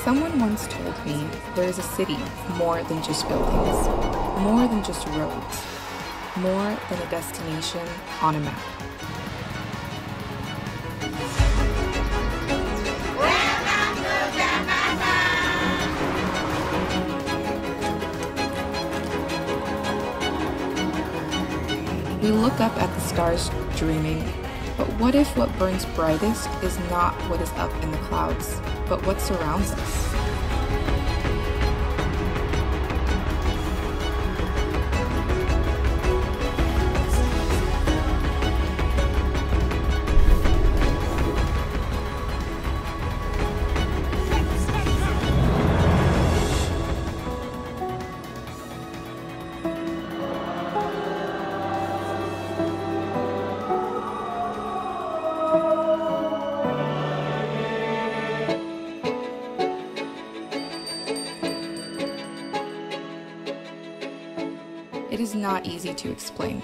Someone once told me there is a city more than just buildings, more than just roads, more than a destination on a map. We look up at the stars dreaming, but what if what burns brightest is not what is up in the clouds, but what surrounds us? It is not easy to explain.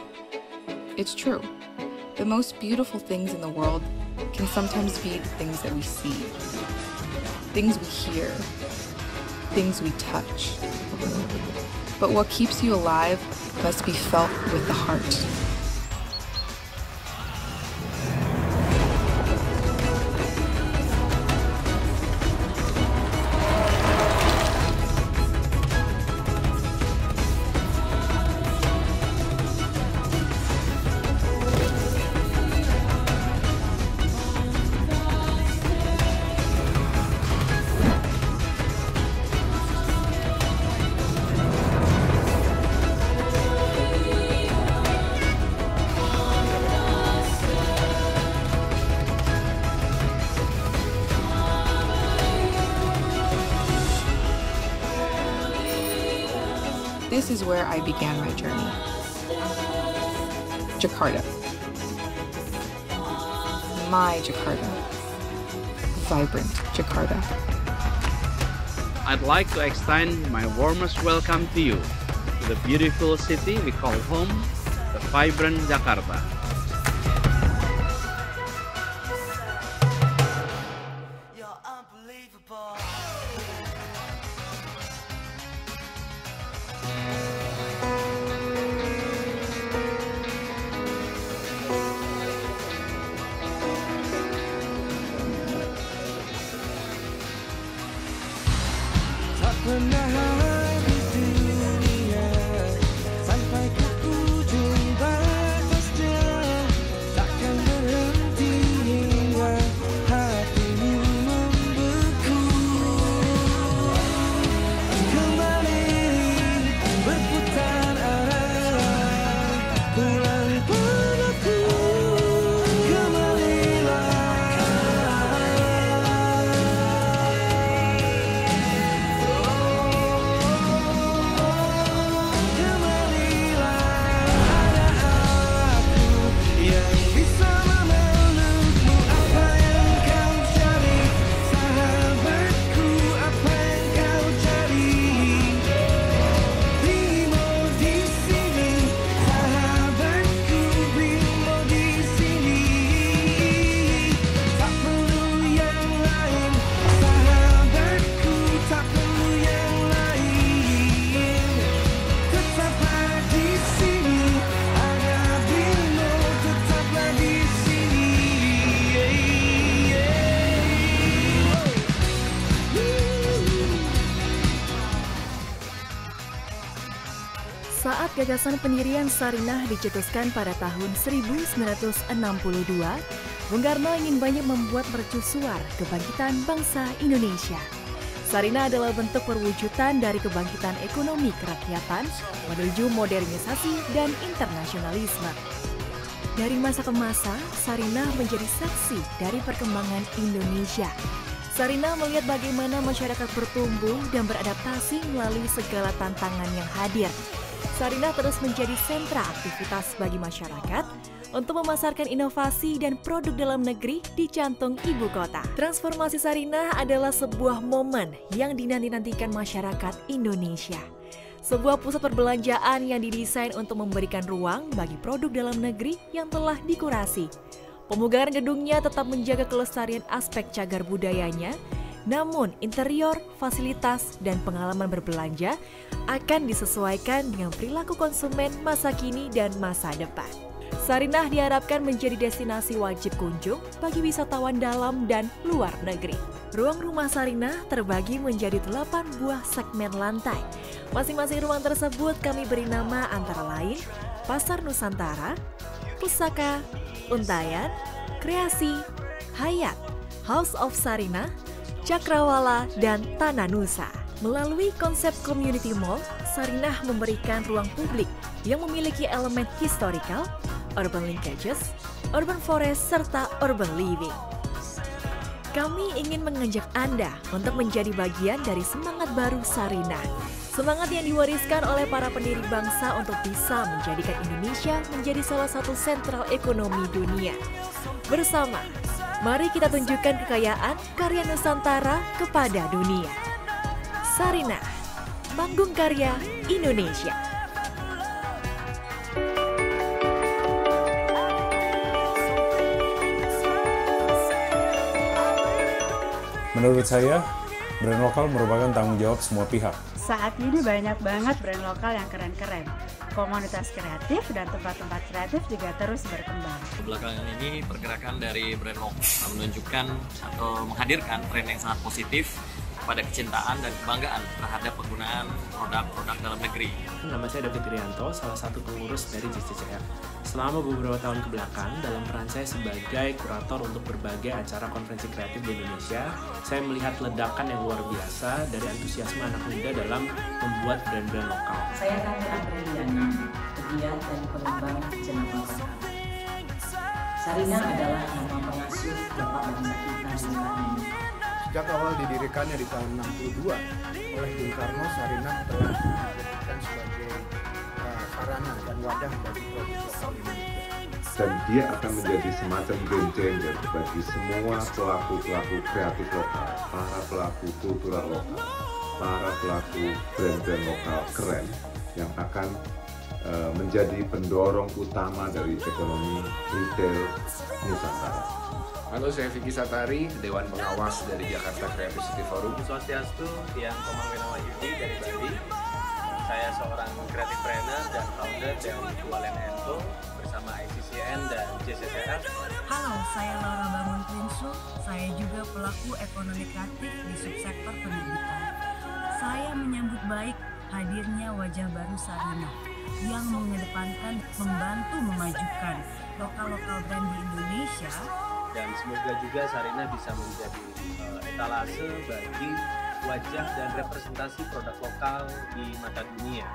It's true. The most beautiful things in the world can sometimes be the things that we see, things we hear, things we touch. But what keeps you alive must be felt with the heart. This is where I began my journey. Jakarta. My Jakarta. Vibrant Jakarta. I'd like to extend my warmest welcome to you, to the beautiful city we call home, the vibrant Jakarta. You're unbelievable. Tak pernah habis dunia sampai ke ujung batasnya, takkan berhenti hingga hatimu membeku. Kembali berputar arah, pulang padaku. Saat gagasan pendirian Sarinah dicetuskan pada tahun 1962, Bung Karno ingin banyak membuat mercusuar kebangkitan bangsa Indonesia. Sarinah adalah bentuk perwujudan dari kebangkitan ekonomi kerakyatan menuju modernisasi dan internasionalisme. Dari masa ke masa, Sarinah menjadi saksi dari perkembangan Indonesia. Sarinah melihat bagaimana masyarakat bertumbuh dan beradaptasi melalui segala tantangan yang hadir. Sarinah terus menjadi sentra aktivitas bagi masyarakat untuk memasarkan inovasi dan produk dalam negeri di jantung ibu kota. Transformasi Sarinah adalah sebuah momen yang dinanti-nantikan masyarakat Indonesia. Sebuah pusat perbelanjaan yang didesain untuk memberikan ruang bagi produk dalam negeri yang telah dikurasi. Pemugaran gedungnya tetap menjaga kelestarian aspek cagar budayanya, namun interior, fasilitas, dan pengalaman berbelanja akan disesuaikan dengan perilaku konsumen masa kini dan masa depan. Sarinah diharapkan menjadi destinasi wajib kunjung bagi wisatawan dalam dan luar negeri. Ruang rumah Sarinah terbagi menjadi 8 buah segmen lantai. Masing-masing ruang tersebut kami beri nama antara lain Pasar Nusantara, Pusaka, Untayan, Kreasi, Hayat, House of Sarinah, Cakrawala, dan Tanah Nusa. Melalui konsep community mall, Sarinah memberikan ruang publik yang memiliki elemen historical, urban linkages, urban forest, serta urban living. Kami ingin mengajak Anda untuk menjadi bagian dari semangat baru Sarinah. Semangat yang diwariskan oleh para pendiri bangsa untuk bisa menjadikan Indonesia menjadi salah satu sentral ekonomi dunia. Bersama, mari kita tunjukkan kekayaan karya Nusantara kepada dunia. Sarinah, Panggung Karya Indonesia. Menurut saya, brand lokal merupakan tanggung jawab semua pihak. Saat ini banyak banget brand lokal yang keren-keren. Komunitas kreatif dan tempat-tempat kreatif juga terus berkembang. Belakangan ini pergerakan dari brand lokal menunjukkan atau menghadirkan tren yang sangat positif pada kecintaan dan kebanggaan terhadap penggunaan produk-produk dalam negeri. Nama saya David Irianto, salah satu pengurus dari JCCF. Selama beberapa tahun kebelakang, dalam peran saya sebagai kurator untuk berbagai acara konferensi kreatif di Indonesia, saya melihat ledakan yang luar biasa dari antusiasme anak muda dalam membuat brand-brand lokal. Saya Tante Apriliana, pegiat dan pengembang jenama lokal. Sarinah adalah nama pengasuh Bapak bangsa kita Soekarno. Sejak awal didirikannya di tahun 62 oleh Bung Karno, Sarinah telah dijadikan sebagai sarana dan wadah bagi produk lokal Indonesia. Dan dia akan menjadi semacam game changer bagi semua pelaku-pelaku kreatif lokal, para pelaku kultural lokal, para pelaku brand-brand lokal keren yang akan menjadi pendorong utama dari ekonomi retail Nusantara. Halo, saya Vicky Satari, Dewan Pengawas dari Jakarta Creative City Forum. Swastiastu, Tiang Komang Winawayudi dari Bali. Saya seorang creative trainer dan founder dari Kualen Ento bersama ICCN dan JCCF. Halo, saya Laura Bangun Prinsu. Saya juga pelaku ekonomi kreatif di subsektor penerbitan. Saya menyambut baik hadirnya wajah baru Sarinah yang mengedepankan membantu memajukan lokal-lokal brand di Indonesia. Dan semoga juga Sarinah bisa menjadi etalase bagi wajah dan representasi produk lokal di mata dunia.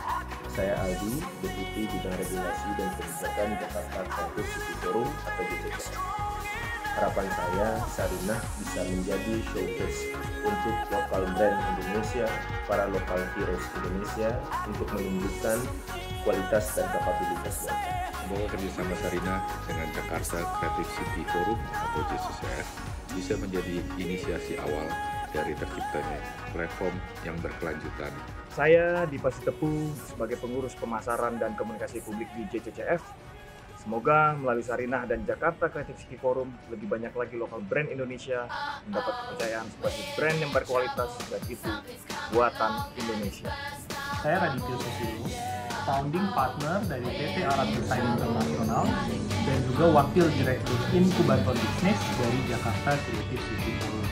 Saya Aldi, Deputi Bidang Regulasi dan Kebijakan Jakarta Creative City Forum atau JCCF. Harapan saya, Sarinah bisa menjadi showcase untuk lokal brand Indonesia, para lokal heroes Indonesia untuk menunjukkan kualitas dan kapabilitas mereka. Semoga kerjasama Sarinah dengan Jakarta Creative City Forum atau JCCF bisa menjadi inisiasi awal dari terciptanya platform yang berkelanjutan. Saya Dipa Sitepu sebagai pengurus pemasaran dan komunikasi publik di JCCF. Semoga melalui Sarinah dan Jakarta Creative City Forum lebih banyak lagi lokal brand Indonesia mendapat kepercayaan sebagai brand yang berkualitas dan itu buatan Indonesia. Saya Radityo Susilo, founding partner dari PT Arab Design International dan juga wakil direktur inkubator bisnis dari Jakarta Creative City Forum.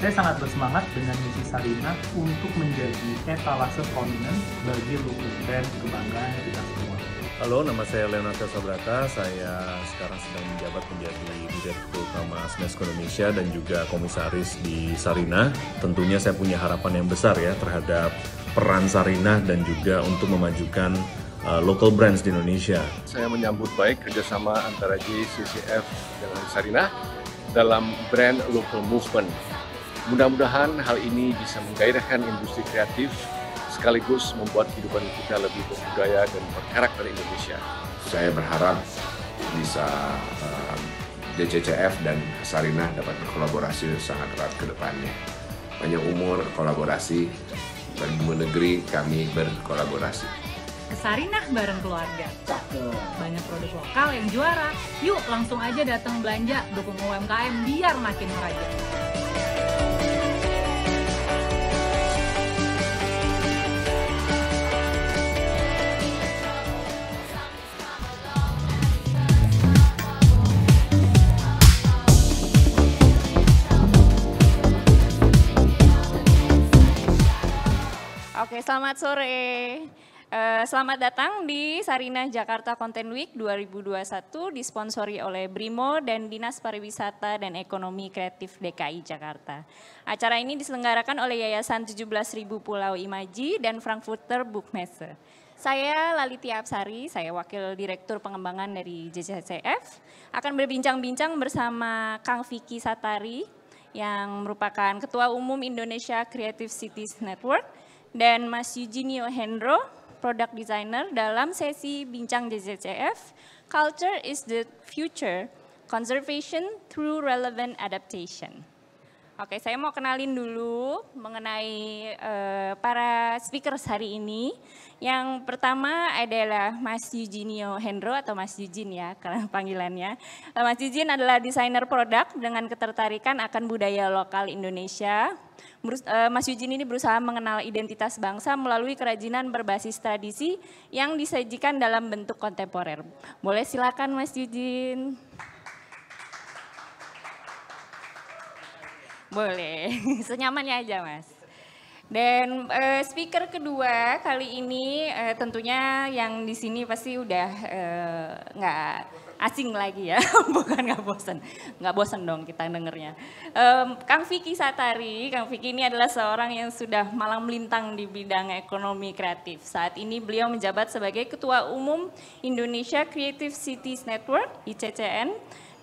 Saya sangat bersemangat dengan misi Sarinah untuk menjadi etalase prominent bagi local brand kebanggaan kita semua. Halo, nama saya Leonardo Sobrata. Saya sekarang sedang menjabat menjadi Direktur Utama Smesco Indonesia dan juga komisaris di Sarinah. Tentunya saya punya harapan yang besar ya terhadap peran Sarinah dan juga untuk memajukan local brands di Indonesia. Saya menyambut baik kerjasama antara JCCF dengan Sarinah dalam brand local movement. Mudah-mudahan hal ini bisa menggairahkan industri kreatif sekaligus membuat kehidupan kita lebih berbudaya dan berkarakter Indonesia. Saya berharap bisa JCCF dan Sarinah dapat berkolaborasi sangat erat ke depannya. Panjang umur kolaborasi, dan negeri kami berkolaborasi. ke Sarinah bareng keluarga. Banyak produk lokal yang juara. Yuk langsung aja datang belanja, dukung UMKM biar makin meraja. Oke, selamat sore. Selamat datang di Sarinah Jakarta Content Week 2021 disponsori oleh Brimo dan Dinas Pariwisata dan Ekonomi Kreatif DKI Jakarta. Acara ini diselenggarakan oleh Yayasan 17.000 Pulau Imaji dan Frankfurter Buchmesse. Saya Laliti Apsari, saya Wakil Direktur Pengembangan dari JCCF, akan berbincang-bincang bersama Kang Vicky Satari yang merupakan Ketua Umum Indonesia Creative Cities Network dan Mas Eugenio Hendro, Product Designer dalam sesi Bincang JCCF, Culture is the Future, Conservation through Relevant Adaptation. Oke, saya mau kenalin dulu mengenai para speakers hari ini. Yang pertama adalah Mas Eugenio Hendro atau Mas Eugene ya, karena panggilannya. Mas Eugene adalah desainer produk dengan ketertarikan akan budaya lokal Indonesia. Mas Eugene ini berusaha mengenal identitas bangsa melalui kerajinan berbasis tradisi yang disajikan dalam bentuk kontemporer. Boleh silakan Mas Eugene. Boleh, senyamannya aja Mas. Dan speaker kedua kali ini tentunya yang di sini pasti udah nggak asing lagi ya, bukan nggak bosan dong kita dengernya. Kang Vicky Satari, Kang Vicky ini adalah seorang yang sudah malang melintang di bidang ekonomi kreatif. Saat ini beliau menjabat sebagai Ketua Umum Indonesia Creative Cities Network (ICCN),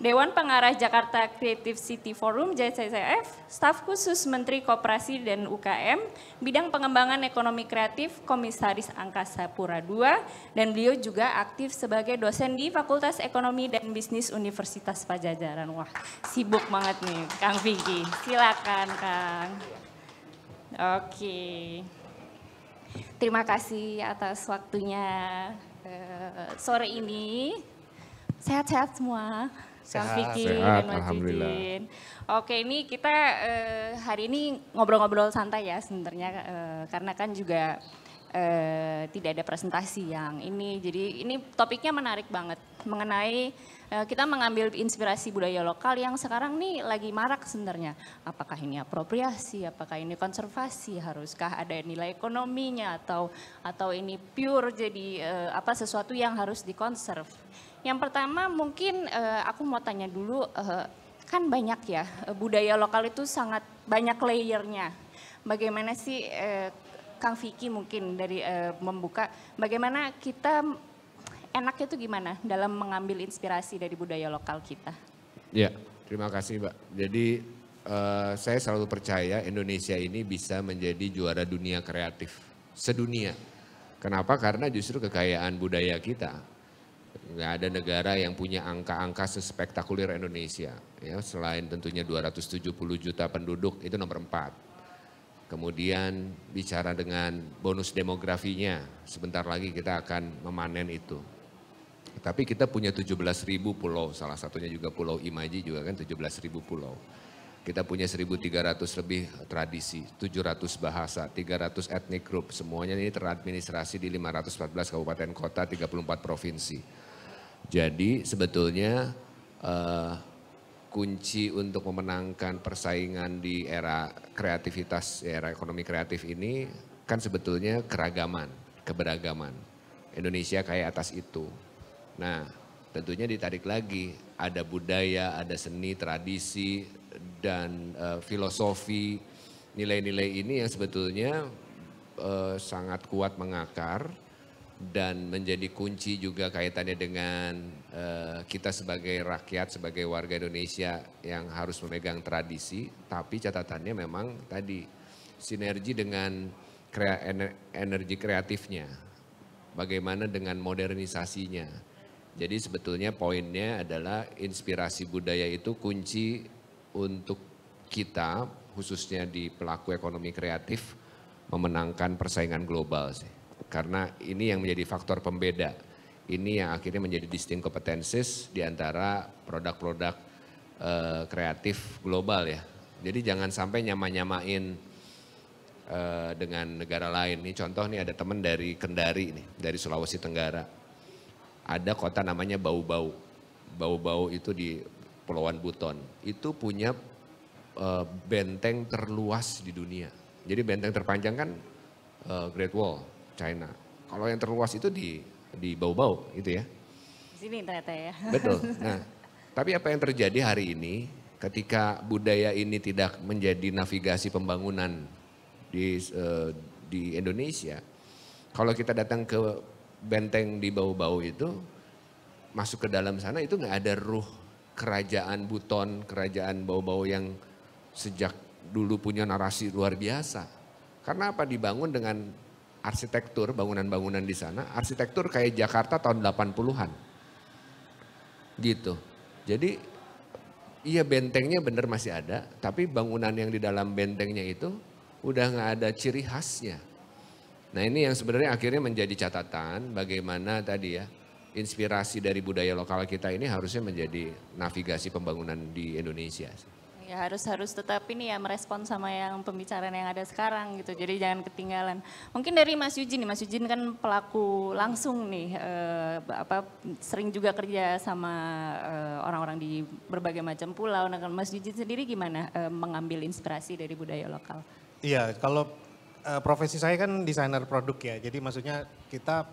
Dewan Pengarah Jakarta Creative City Forum JCCF, Staf Khusus Menteri Koperasi dan UKM, Bidang Pengembangan Ekonomi Kreatif Komisaris Angkasa Pura II, dan beliau juga aktif sebagai dosen di Fakultas Ekonomi dan Bisnis Universitas Padjadjaran. Wah, sibuk banget nih Kang Vicky. Silakan Kang. Oke. Terima kasih atas waktunya sore ini. Sehat-sehat semua. Kang Vicky dan Mas Eugene. Oke, ini kita hari ini ngobrol-ngobrol santai ya sebenarnya karena kan juga tidak ada presentasi yang ini. Jadi ini topiknya menarik banget mengenai kita mengambil inspirasi budaya lokal yang sekarang nih lagi marak sebenarnya. Apakah ini apropriasi, apakah ini konservasi, haruskah ada nilai ekonominya atau ini pure jadi sesuatu yang harus dikonserv. Yang pertama mungkin aku mau tanya dulu, kan banyak ya budaya lokal itu sangat banyak layernya. Bagaimana sih Kang Vicky mungkin dari membuka, bagaimana kita enaknya itu gimana dalam mengambil inspirasi dari budaya lokal kita? Ya, terima kasih Mbak. Jadi saya selalu percaya Indonesia ini bisa menjadi juara dunia kreatif sedunia. Kenapa? Karena justru kekayaan budaya kita. Nggak ada negara yang punya angka-angka sespektakuler Indonesia. Ya, selain tentunya 270 juta penduduk, itu nomor 4. Kemudian bicara dengan bonus demografinya, sebentar lagi kita akan memanen itu. Tapi kita punya 17.000 pulau, salah satunya juga Pulau Imaji juga kan 17.000 pulau. Kita punya 1.300 lebih tradisi, 700 bahasa, 300 ethnic group, semuanya ini teradministrasi di 514 kabupaten kota, 34 provinsi. Jadi sebetulnya kunci untuk memenangkan persaingan di era kreativitas, era ekonomi kreatif ini kan sebetulnya keragaman, keberagaman. Indonesia kayak atas itu. Nah tentunya ditarik lagi, ada budaya, ada seni, tradisi, dan filosofi, nilai-nilai ini yang sebetulnya sangat kuat mengakar dan menjadi kunci juga kaitannya dengan kita sebagai rakyat, sebagai warga Indonesia yang harus memegang tradisi, tapi catatannya memang tadi sinergi dengan energi kreatifnya, bagaimana dengan modernisasinya. Jadi sebetulnya poinnya adalah inspirasi budaya itu kunci untuk kita, khususnya di pelaku ekonomi kreatif, memenangkan persaingan global sih. Karena ini yang menjadi faktor pembeda. Ini yang akhirnya menjadi distinct competencies di antara produk-produk kreatif global ya. Jadi jangan sampai nyamain dengan negara lain. Ini contoh nih ada teman dari Kendari nih, dari Sulawesi Tenggara. Ada kota namanya Bau-Bau. Bau-Bau itu di Pulauan Buton. Itu punya benteng terluas di dunia. Jadi benteng terpanjang kan Great Wall, China. Kalau yang terluas itu di Bau-Bau gitu ya. Di sini ternyata ya. Betul. Nah, tapi apa yang terjadi hari ini ketika budaya ini tidak menjadi navigasi pembangunan di Indonesia. Kalau kita datang ke benteng di Bau-Bau itu, masuk ke dalam sana itu nggak ada ruh kerajaan Buton, kerajaan Bau-Bau yang sejak dulu punya narasi luar biasa. Karena apa? Dibangun dengan arsitektur, bangunan-bangunan di sana, arsitektur kayak Jakarta tahun 80-an. Gitu. Jadi iya bentengnya bener masih ada, tapi bangunan yang di dalam bentengnya itu udah nggak ada ciri khasnya. Nah ini yang sebenarnya akhirnya menjadi catatan bagaimana tadi ya, inspirasi dari budaya lokal kita ini harusnya menjadi navigasi pembangunan di Indonesia. Ya harus tetap ini ya merespon sama yang pembicaraan yang ada sekarang gitu. Jadi jangan ketinggalan. Mungkin dari Mas Yujin nih, Mas Yujin kan pelaku langsung nih, sering juga kerja sama orang-orang di berbagai macam pulau. Nah Mas Yujin sendiri gimana mengambil inspirasi dari budaya lokal? Iya, kalau profesi saya kan desainer produk ya. Jadi maksudnya kita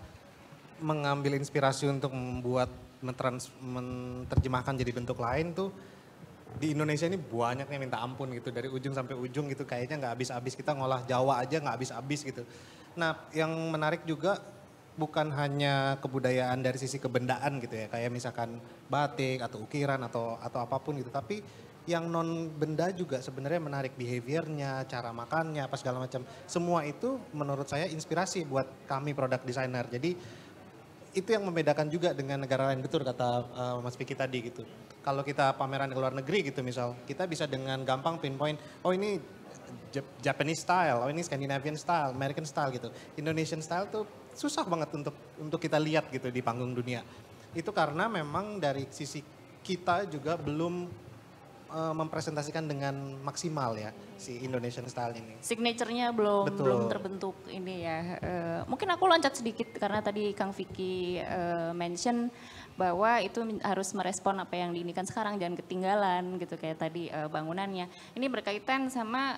mengambil inspirasi untuk membuat menerjemahkan jadi bentuk lain tuh di Indonesia ini banyaknya minta ampun gitu, dari ujung sampai ujung gitu, kayaknya nggak habis-habis, kita ngolah Jawa aja nggak habis-habis gitu. Nah yang menarik juga bukan hanya kebudayaan dari sisi kebendaan gitu ya, kayak misalkan batik atau ukiran atau apapun gitu, tapi yang non benda juga sebenarnya menarik, behaviornya, cara makannya, apa segala macam. Semua itu menurut saya inspirasi buat kami product designer. Jadi itu yang membedakan juga dengan negara lain, betul kata Mas Vicky tadi gitu. Kalau kita pameran ke luar negeri gitu misal, kita bisa dengan gampang pinpoint, oh ini Japanese style, oh ini Scandinavian style, American style gitu. Indonesian style tuh susah banget untuk kita lihat gitu di panggung dunia. Itu karena memang dari sisi kita juga belum mempresentasikan dengan maksimal ya si Indonesian style ini. Signature-nya belum terbentuk ini ya. Mungkin aku loncat sedikit karena tadi Kang Vicky mention bahwa itu harus merespon apa yang diinikan sekarang, jangan ketinggalan gitu kayak tadi bangunannya. Ini berkaitan sama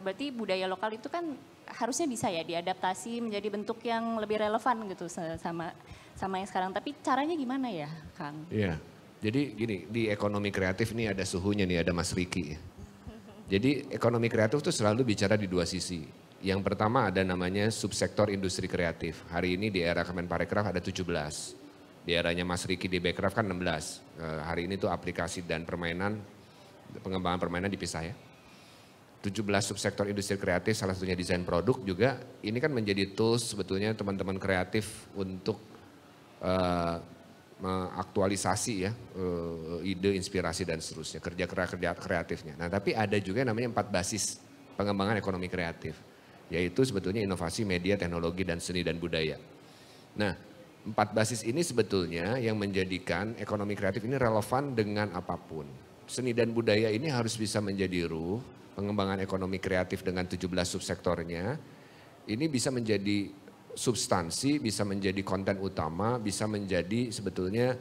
berarti budaya lokal itu kan harusnya bisa ya diadaptasi menjadi bentuk yang lebih relevan gitu sama yang sekarang. Tapi caranya gimana ya, Kang? Iya. Jadi gini, di ekonomi kreatif nih ada suhunya nih, ada Mas Riki. Jadi ekonomi kreatif itu selalu bicara di dua sisi. Yang pertama ada namanya subsektor industri kreatif. Hari ini di era Kemenparekraf ada 17. Di eranya Mas Riki di Bekraf kan 16. Hari ini tuh aplikasi dan permainan, pengembangan permainan dipisah ya. 17 subsektor industri kreatif, salah satunya desain produk juga. Ini kan menjadi tools sebetulnya teman-teman kreatif untuk mengaktualisasi ya ide, inspirasi dan seterusnya, kerja kreatifnya. Nah tapi ada juga yang namanya 4 basis pengembangan ekonomi kreatif, yaitu sebetulnya inovasi, media, teknologi, dan seni dan budaya. Nah 4 basis ini sebetulnya yang menjadikan ekonomi kreatif ini relevan dengan apapun. Seni dan budaya ini harus bisa menjadi ruh pengembangan ekonomi kreatif dengan 17 subsektornya. Ini bisa menjadi substansi, bisa menjadi konten utama, bisa menjadi sebetulnya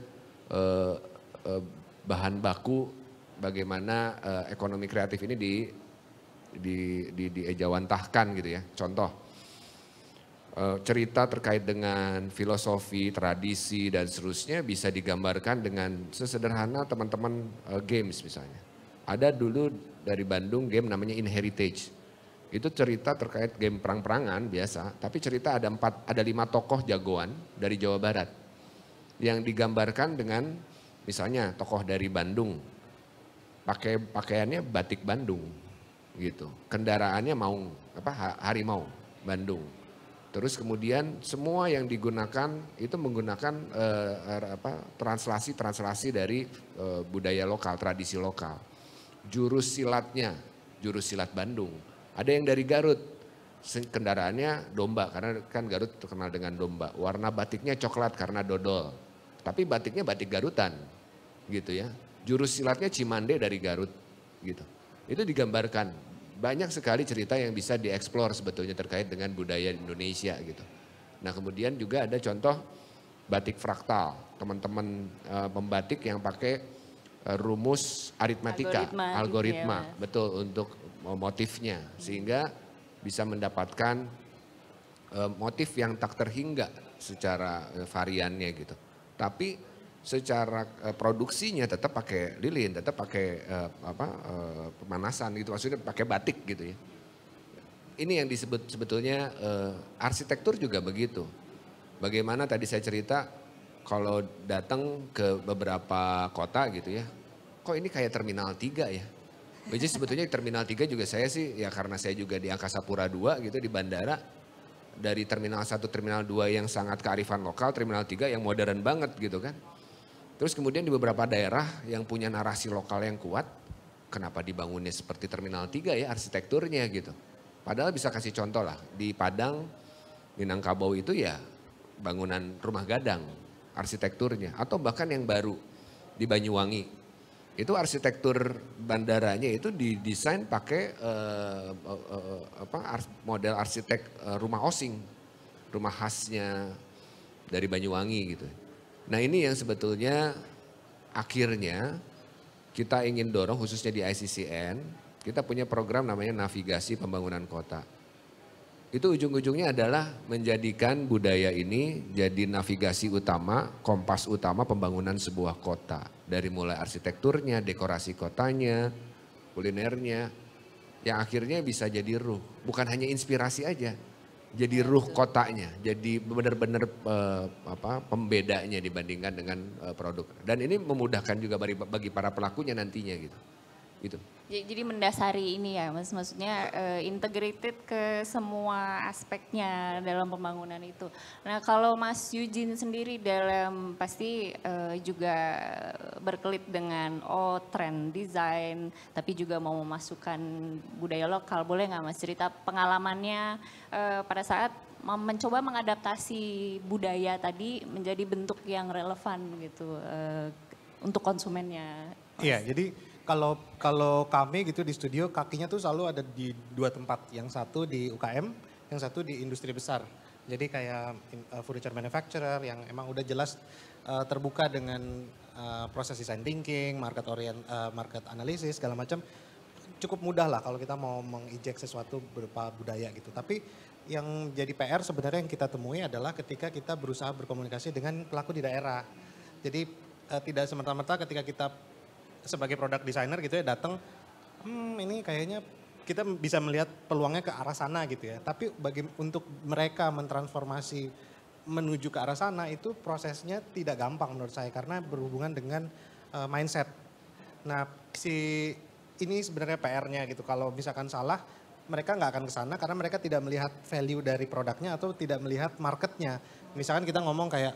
bahan baku bagaimana ekonomi kreatif ini diejawantahkan gitu ya. Contoh, cerita terkait dengan filosofi, tradisi dan seterusnya bisa digambarkan dengan sesederhana teman-teman games misalnya. Ada dulu dari Bandung game namanya Inheritage. Itu cerita terkait game perang-perangan biasa, tapi cerita ada 5 tokoh jagoan dari Jawa Barat yang digambarkan dengan misalnya tokoh dari Bandung, pakaiannya batik Bandung gitu, kendaraannya harimau Bandung. Terus kemudian semua yang digunakan itu menggunakan translasi dari budaya lokal, tradisi lokal. Jurus silatnya, jurus silat Bandung. Ada yang dari Garut, kendaraannya domba karena kan Garut terkenal dengan domba. Warna batiknya coklat karena dodol. Tapi batiknya batik Garutan gitu ya. Jurus silatnya Cimande dari Garut gitu. Itu digambarkan. Banyak sekali cerita yang bisa dieksplor sebetulnya terkait dengan budaya Indonesia gitu. Nah kemudian juga ada contoh batik fraktal. Teman-teman pembatik yang pakai rumus aritmatika, algoritma gitu ya, betul untuk motifnya. Sehingga bisa mendapatkan motif yang tak terhingga secara variannya gitu. Tapi secara produksinya tetap pakai lilin, tetap pakai pemanasan gitu, maksudnya pakai batik gitu ya. Ini yang disebut sebetulnya arsitektur juga begitu. Bagaimana tadi saya cerita kalau datang ke beberapa kota gitu ya, kok ini kayak Terminal 3 ya. Which is sebetulnya Terminal 3 juga saya sih ya karena saya juga di Angkasa Pura II gitu di bandara. Dari Terminal 1, Terminal 2 yang sangat kearifan lokal, Terminal 3 yang modern banget gitu kan. Terus kemudian di beberapa daerah yang punya narasi lokal yang kuat, kenapa dibangunnya seperti Terminal 3 ya arsitekturnya gitu. Padahal bisa kasih contoh lah, di Padang, Minangkabau itu ya bangunan rumah gadang arsitekturnya. Atau bahkan yang baru di Banyuwangi. Itu arsitektur bandaranya itu didesain pakai model arsitek rumah osing, rumah khasnya dari Banyuwangi gitu. Nah ini yang sebetulnya akhirnya kita ingin dorong khususnya di ICCN, kita punya program namanya Navigasi Pembangunan Kota. Itu ujung-ujungnya adalah menjadikan budaya ini jadi navigasi utama, kompas utama pembangunan sebuah kota. Dari mulai arsitekturnya, dekorasi kotanya, kulinernya, yang akhirnya bisa jadi ruh. Bukan hanya inspirasi aja, jadi ruh kotanya, jadi benar-benar pembedanya dibandingkan dengan produk. Dan ini memudahkan juga bagi para pelakunya nantinya gitu. Gitu. Jadi mendasari ini ya Mas, maksudnya integrated ke semua aspeknya dalam pembangunan itu. Nah kalau Mas Eugene sendiri dalam pasti juga berkelit dengan tren desain, tapi juga mau memasukkan budaya lokal. Boleh nggak Mas cerita pengalamannya pada saat mencoba mengadaptasi budaya tadi menjadi bentuk yang relevan gitu untuk konsumennya? Iya, jadi kalau kami gitu di studio kakinya tuh selalu ada di dua tempat. Yang satu di UKM, yang satu di industri besar. Jadi kayak furniture manufacturer yang emang udah jelas terbuka dengan proses design thinking, market analysis segala macam. Cukup mudah lah kalau kita mau menginjek sesuatu berupa budaya gitu. Tapi yang jadi PR sebenarnya yang kita temui adalah ketika kita berusaha berkomunikasi dengan pelaku di daerah. Jadi tidak semerta-merta ketika kita sebagai product designer gitu ya datang, ini kayaknya kita bisa melihat peluangnya ke arah sana gitu ya. Tapi untuk mereka mentransformasi menuju ke arah sana itu prosesnya tidak gampang menurut saya karena berhubungan dengan mindset. Nah ini sebenarnya PR-nya gitu. Kalau misalkan salah mereka nggak akan ke sana karena mereka tidak melihat value dari produknya atau tidak melihat marketnya. Misalkan kita ngomong kayak,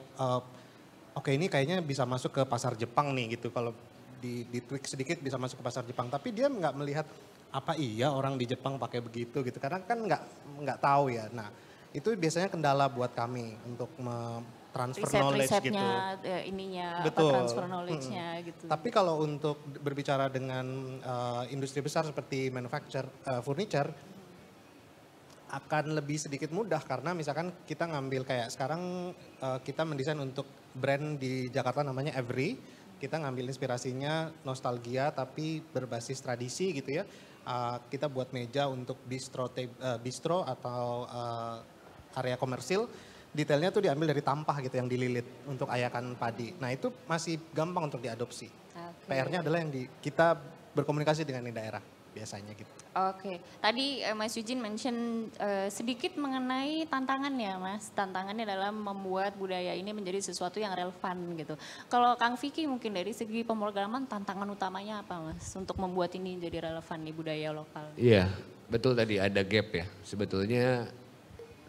oke ini kayaknya bisa masuk ke pasar Jepang nih gitu. Kalau di tweak sedikit bisa masuk ke pasar Jepang, tapi dia nggak melihat apa iya orang di Jepang pakai begitu gitu, karena kan nggak tahu ya. Nah itu biasanya kendala buat kami untuk transfer knowledge gitu. Ininya, betul. Transfer knowledge-nya gitu. Tapi kalau untuk berbicara dengan industri besar seperti furniture akan lebih sedikit mudah karena misalkan kita ngambil kayak sekarang kita mendesain untuk brand di Jakarta namanya Every. Kita ngambil inspirasinya nostalgia tapi berbasis tradisi gitu ya. Kita buat meja untuk bistro atau area komersil. Detailnya tuh diambil dari tampah gitu yang dililit untuk ayakan padi. Nah itu masih gampang untuk diadopsi. Okay. PR-nya adalah yang kita berkomunikasi dengan di daerah biasanya gitu. Oke, tadi Mas Eugene mention sedikit mengenai tantangannya Mas. Tantangannya dalam membuat budaya ini menjadi sesuatu yang relevan gitu. Kalau Kang Vicky mungkin dari segi pemrograman tantangan utamanya apa Mas? Untuk membuat ini jadi relevan di budaya lokal. Iya, betul tadi ada gap ya. Sebetulnya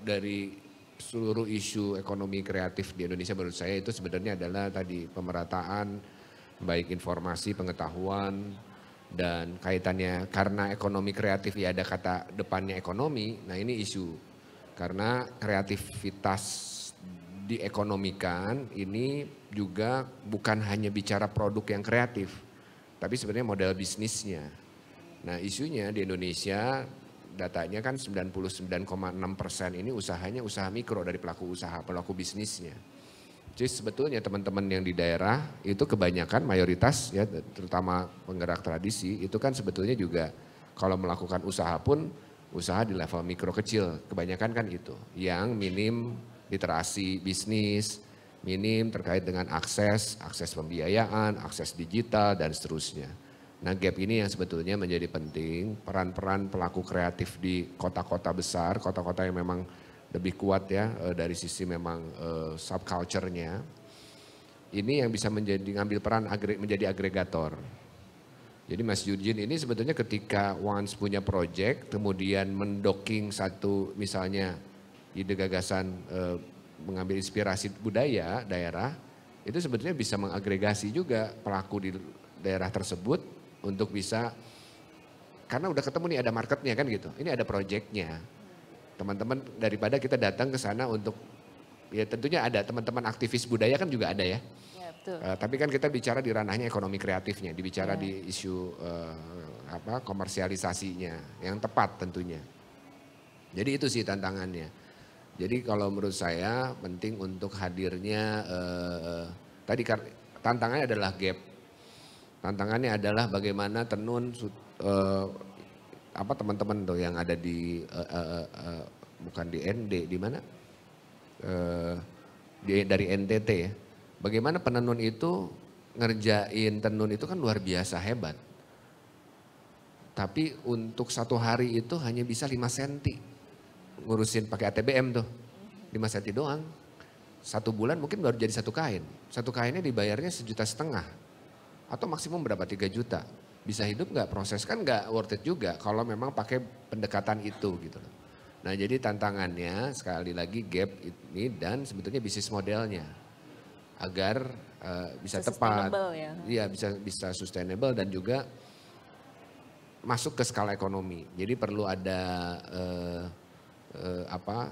dari seluruh isu ekonomi kreatif di Indonesia menurut saya itu sebenarnya adalah tadi pemerataan, baik informasi, pengetahuan, Dan kaitannya karena ekonomi kreatif ya ada kata depannya ekonomi, nah ini isu. Karena kreativitas diekonomikan ini juga bukan hanya bicara produk yang kreatif, tapi sebenarnya model bisnisnya. Nah isunya di Indonesia datanya kan 99,6% ini usahanya usaha mikro dari pelaku usaha, pelaku bisnisnya. Jadi sebetulnya teman-teman yang di daerah itu kebanyakan mayoritas ya terutama penggerak tradisi itu kan sebetulnya juga kalau melakukan usaha pun usaha di level mikro kecil kebanyakan kan itu yang minim literasi bisnis, minim terkait dengan akses pembiayaan, akses digital dan seterusnya. Nah gap ini yang sebetulnya menjadi penting peran-peran pelaku kreatif di kota-kota besar, kota-kota yang memang lebih kuat ya dari sisi memang subculture-nya. Ini yang bisa ngambil peran menjadi agregator. Jadi Mas Eugene ini sebetulnya ketika once punya project kemudian mendocking satu misalnya ide gagasan mengambil inspirasi budaya daerah itu sebetulnya bisa mengagregasi juga pelaku di daerah tersebut untuk bisa karena udah ketemu nih ada marketnya kan gitu. Ini ada projectnya. Teman-teman daripada kita datang ke sana untuk ya tentunya ada teman-teman aktivis budaya kan juga ada ya. Ya betul. Tapi kan kita bicara di ranahnya ekonomi kreatifnya, dibicara di isu komersialisasinya yang tepat tentunya. Jadi itu sih tantangannya. Jadi kalau menurut saya penting untuk hadirnya tadi tantangannya adalah gap. Tantangannya adalah bagaimana tenun teman-teman tuh yang ada di bukan di ND di mana dari NTT ya. Bagaimana penenun itu ngerjain tenun itu kan luar biasa hebat. Tapi untuk satu hari itu hanya bisa 5 cm. Ngurusin pakai ATBM tuh 5 cm doang. 1 bulan mungkin baru jadi 1 kain. 1 kainnya dibayarnya 1,5 juta. Atau maksimum berapa 3 juta. Bisa hidup nggak proses kan nggak worth it juga kalau memang pakai pendekatan itu gitu loh. Nah jadi tantangannya sekali lagi gap ini dan sebetulnya bisnis modelnya agar bisa tepat, ya bisa sustainable dan juga masuk ke skala ekonomi. Jadi perlu ada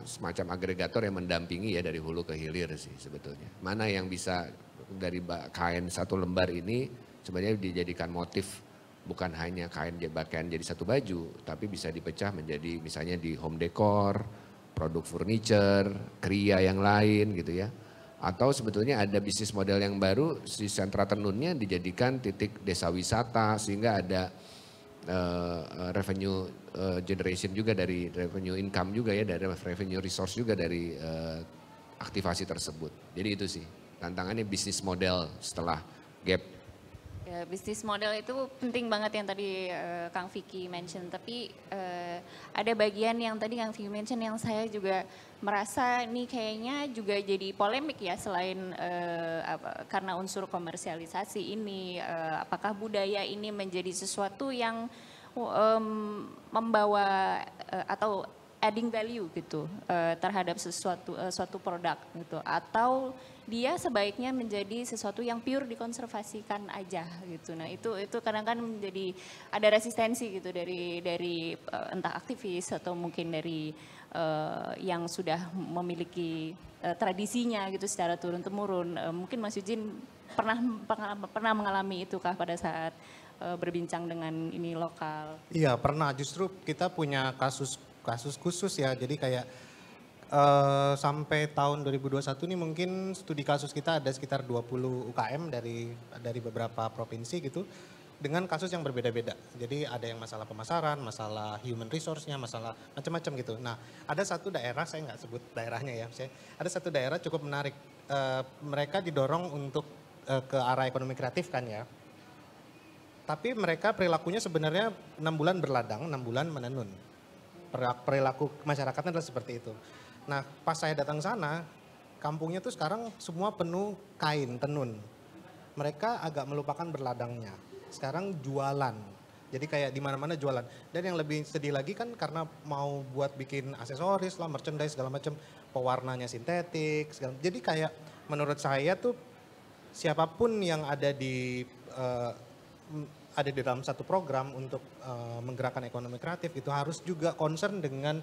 semacam agregator yang mendampingi ya dari hulu ke hilir sih sebetulnya. Mana yang bisa dari kain 1 lembar ini sebenarnya dijadikan motif. Bukan hanya kain pakaian jadi 1 baju, tapi bisa dipecah menjadi misalnya di home decor, produk furniture, kriya yang lain gitu ya. Atau sebetulnya ada bisnis model yang baru, si sentra tenunnya dijadikan titik desa wisata sehingga ada revenue generation juga dari revenue income juga ya, dari revenue resource juga dari aktivasi tersebut. Jadi itu sih tantangannya bisnis model setelah gap. Ya, bisnis model itu penting banget yang tadi Kang Vicky mention. Tapi ada bagian yang tadi Kang Vicky mention yang saya juga merasa ini kayaknya juga jadi polemik ya selain karena unsur komersialisasi ini. Apakah budaya ini menjadi sesuatu yang membawa atau adding value gitu terhadap suatu produk gitu, atau dia sebaiknya menjadi sesuatu yang pure dikonservasikan aja gitu. Nah itu kadang-kadang menjadi ada resistensi gitu dari entah aktivis atau mungkin dari yang sudah memiliki tradisinya gitu secara turun-temurun. Mungkin Mas Eugene pernah mengalami itu kah pada saat berbincang dengan ini lokal? Iya pernah, justru kita punya kasus khusus ya, jadi kayak sampai tahun 2021 ini mungkin studi kasus kita ada sekitar 20 UKM dari beberapa provinsi gitu dengan kasus yang berbeda-beda. Jadi ada yang masalah pemasaran, masalah human resource-nya, masalah macam-macam gitu. Nah ada satu daerah, saya nggak sebut daerahnya ya, ada satu daerah cukup menarik. Mereka didorong untuk ke arah ekonomi kreatif kan ya. Tapi mereka perilakunya sebenarnya 6 bulan berladang, 6 bulan menenun. Perilaku masyarakatnya adalah seperti itu. Nah pas saya datang sana, kampungnya tuh sekarang semua penuh kain tenun. Mereka agak melupakan berladangnya. Sekarang jualan. Jadi kayak di mana-mana jualan. Dan yang lebih sedih lagi kan karena mau buat bikin aksesoris lah, merchandise segala macam, pewarnanya sintetik. Jadi kayak menurut saya tuh siapapun yang ada di ada di dalam satu program untuk menggerakkan ekonomi kreatif itu harus juga concern dengan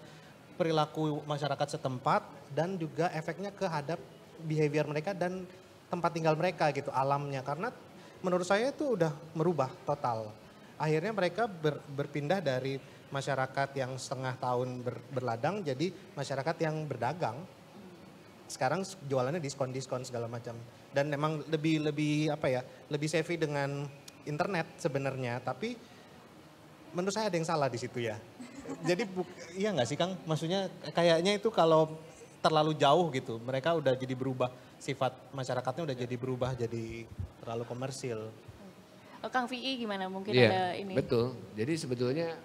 perilaku masyarakat setempat dan juga efeknya kehadap behavior mereka dan tempat tinggal mereka gitu, alamnya. Karena menurut saya itu udah merubah total. Akhirnya mereka berpindah dari masyarakat yang setengah tahun berladang jadi masyarakat yang berdagang. Sekarang jualannya diskon-diskon segala macam. Dan memang lebih savvy dengan internet sebenarnya, tapi menurut saya ada yang salah di situ ya. Jadi iya nggak sih Kang? Maksudnya kayaknya itu kalau terlalu jauh gitu, mereka udah jadi berubah, sifat masyarakatnya udah jadi berubah jadi terlalu komersil. Kang VI gimana? Mungkin Iya, ada ini. betul. Jadi sebetulnya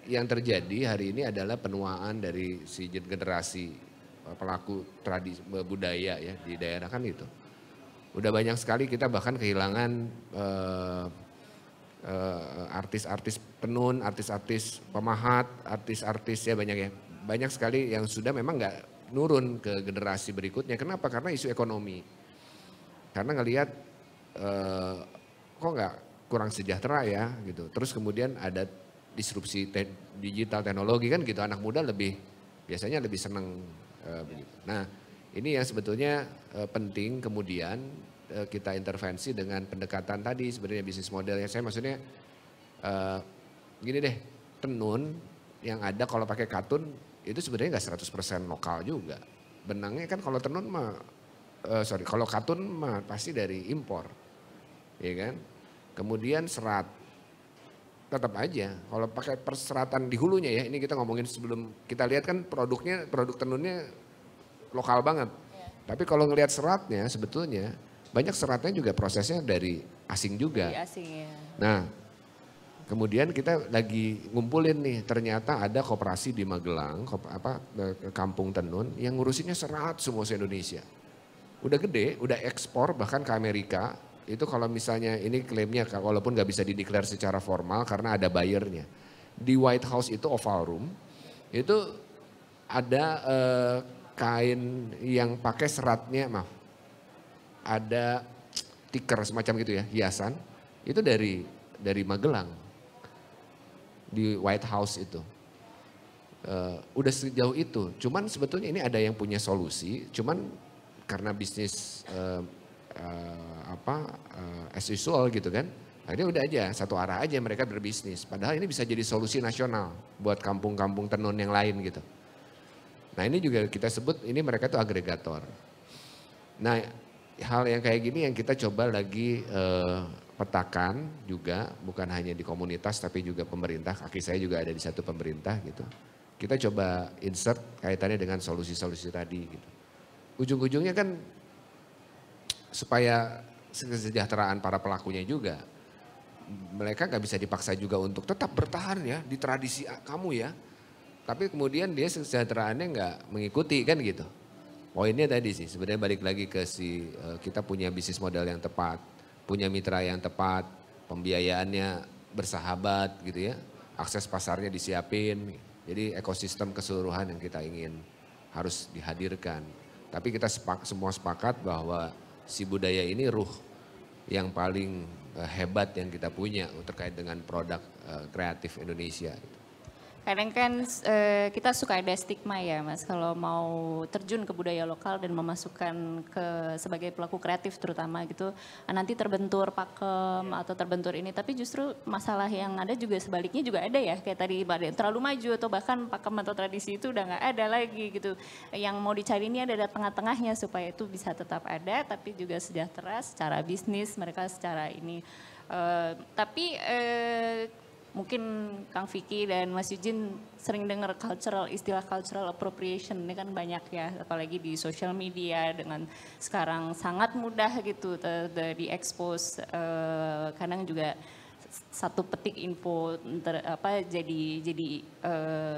yang terjadi hari ini adalah penuaan dari si generasi pelaku tradisi budaya ya di daerah kan itu. Udah banyak sekali kita bahkan kehilangan artis-artis penun, artis-artis pemahat, artis-artis ya banyak ya. Banyak sekali yang sudah memang nggak nurun ke generasi berikutnya. Kenapa? Karena isu ekonomi. Karena ngelihat kok nggak kurang sejahtera ya gitu. Terus kemudian ada disrupsi digital teknologi kan gitu. Anak muda biasanya lebih senang begitu. Nah ini yang sebetulnya penting kemudian kita intervensi dengan pendekatan tadi sebenarnya bisnis modelnya. Saya maksudnya gini deh, tenun yang ada kalau pakai katun itu sebenarnya nggak 100% lokal juga. Benangnya kan kalau tenun mah, kalau katun mah pasti dari impor, ya kan. Kemudian serat, tetap aja kalau pakai perseratan di hulunya ya, ini kita ngomongin sebelum kita lihat kan produk tenunnya lokal banget. Tapi kalau ngelihat seratnya sebetulnya banyak seratnya juga prosesnya dari asing juga. Dari asing ya. Nah, kemudian kita lagi ngumpulin nih, ternyata ada koperasi di Magelang, kampung tenun yang ngurusinnya serat semua se-Indonesia. Udah gede, udah ekspor bahkan ke Amerika. Itu kalau misalnya ini klaimnya walaupun nggak bisa dideklar secara formal karena ada buyernya. Di White House itu Oval Room, itu ada kain yang pakai seratnya, ada stiker semacam gitu ya, hiasan, itu dari Magelang, di White House itu. Udah sejauh itu, cuman sebetulnya ini ada yang punya solusi, cuman karena bisnis as usual gitu kan, akhirnya udah aja satu arah aja mereka berbisnis. Padahal ini bisa jadi solusi nasional buat kampung-kampung tenun yang lain gitu. Nah ini juga kita sebut ini mereka tuh agregator. Nah hal yang kayak gini yang kita coba lagi petakan juga, bukan hanya di komunitas tapi juga pemerintah. Kaki saya juga ada di satu pemerintah gitu. Kita coba insert kaitannya dengan solusi-solusi tadi gitu. Ujung-ujungnya kan supaya kesejahteraan para pelakunya juga. Mereka gak bisa dipaksa juga untuk tetap bertahan ya di tradisi kamu ya. Tapi kemudian dia kesejahteraannya nggak mengikuti kan gitu. Poinnya tadi sih sebenarnya balik lagi ke kita punya bisnis model yang tepat, punya mitra yang tepat, pembiayaannya bersahabat gitu ya, akses pasarnya disiapin. Jadi ekosistem keseluruhan yang kita ingin harus dihadirkan. Tapi kita semua sepakat bahwa si budaya ini ruh yang paling hebat yang kita punya terkait dengan produk kreatif Indonesia. Kadang kan kita suka ada stigma ya Mas, kalau mau terjun ke budaya lokal dan memasukkan sebagai pelaku kreatif terutama gitu, nanti terbentur pakem atau terbentur ini. Tapi justru masalah yang ada juga sebaliknya juga ada ya, kayak tadi terlalu maju atau bahkan pakem atau tradisi itu udah nggak ada lagi gitu. Yang mau dicari ini ada tengah-tengahnya supaya itu bisa tetap ada, tapi juga sejahtera secara bisnis mereka secara ini. Mungkin Kang Vicky dan Mas Eugene sering dengar istilah cultural appropriation, ini kan banyak ya, apalagi di social media dengan sekarang sangat mudah gitu diekspos, kadang juga satu petik info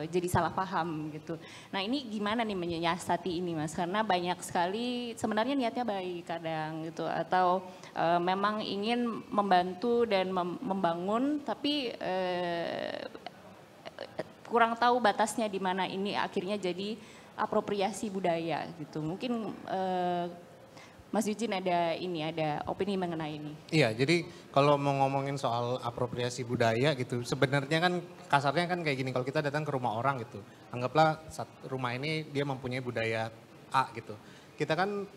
jadi salah paham gitu. Nah ini gimana nih menyiasati ini Mas? Karena banyak sekali sebenarnya niatnya baik kadang gitu, atau memang ingin membantu dan membangun, tapi kurang tahu batasnya di mana ini akhirnya jadi apropriasi budaya gitu. Mungkin Mas Eugene ada opini mengenai ini. Iya, jadi kalau mau ngomongin soal apropriasi budaya gitu, sebenarnya kan kasarnya kan kayak gini, kalau kita datang ke rumah orang gitu, anggaplah rumah ini dia mempunyai budaya A gitu. Kita kan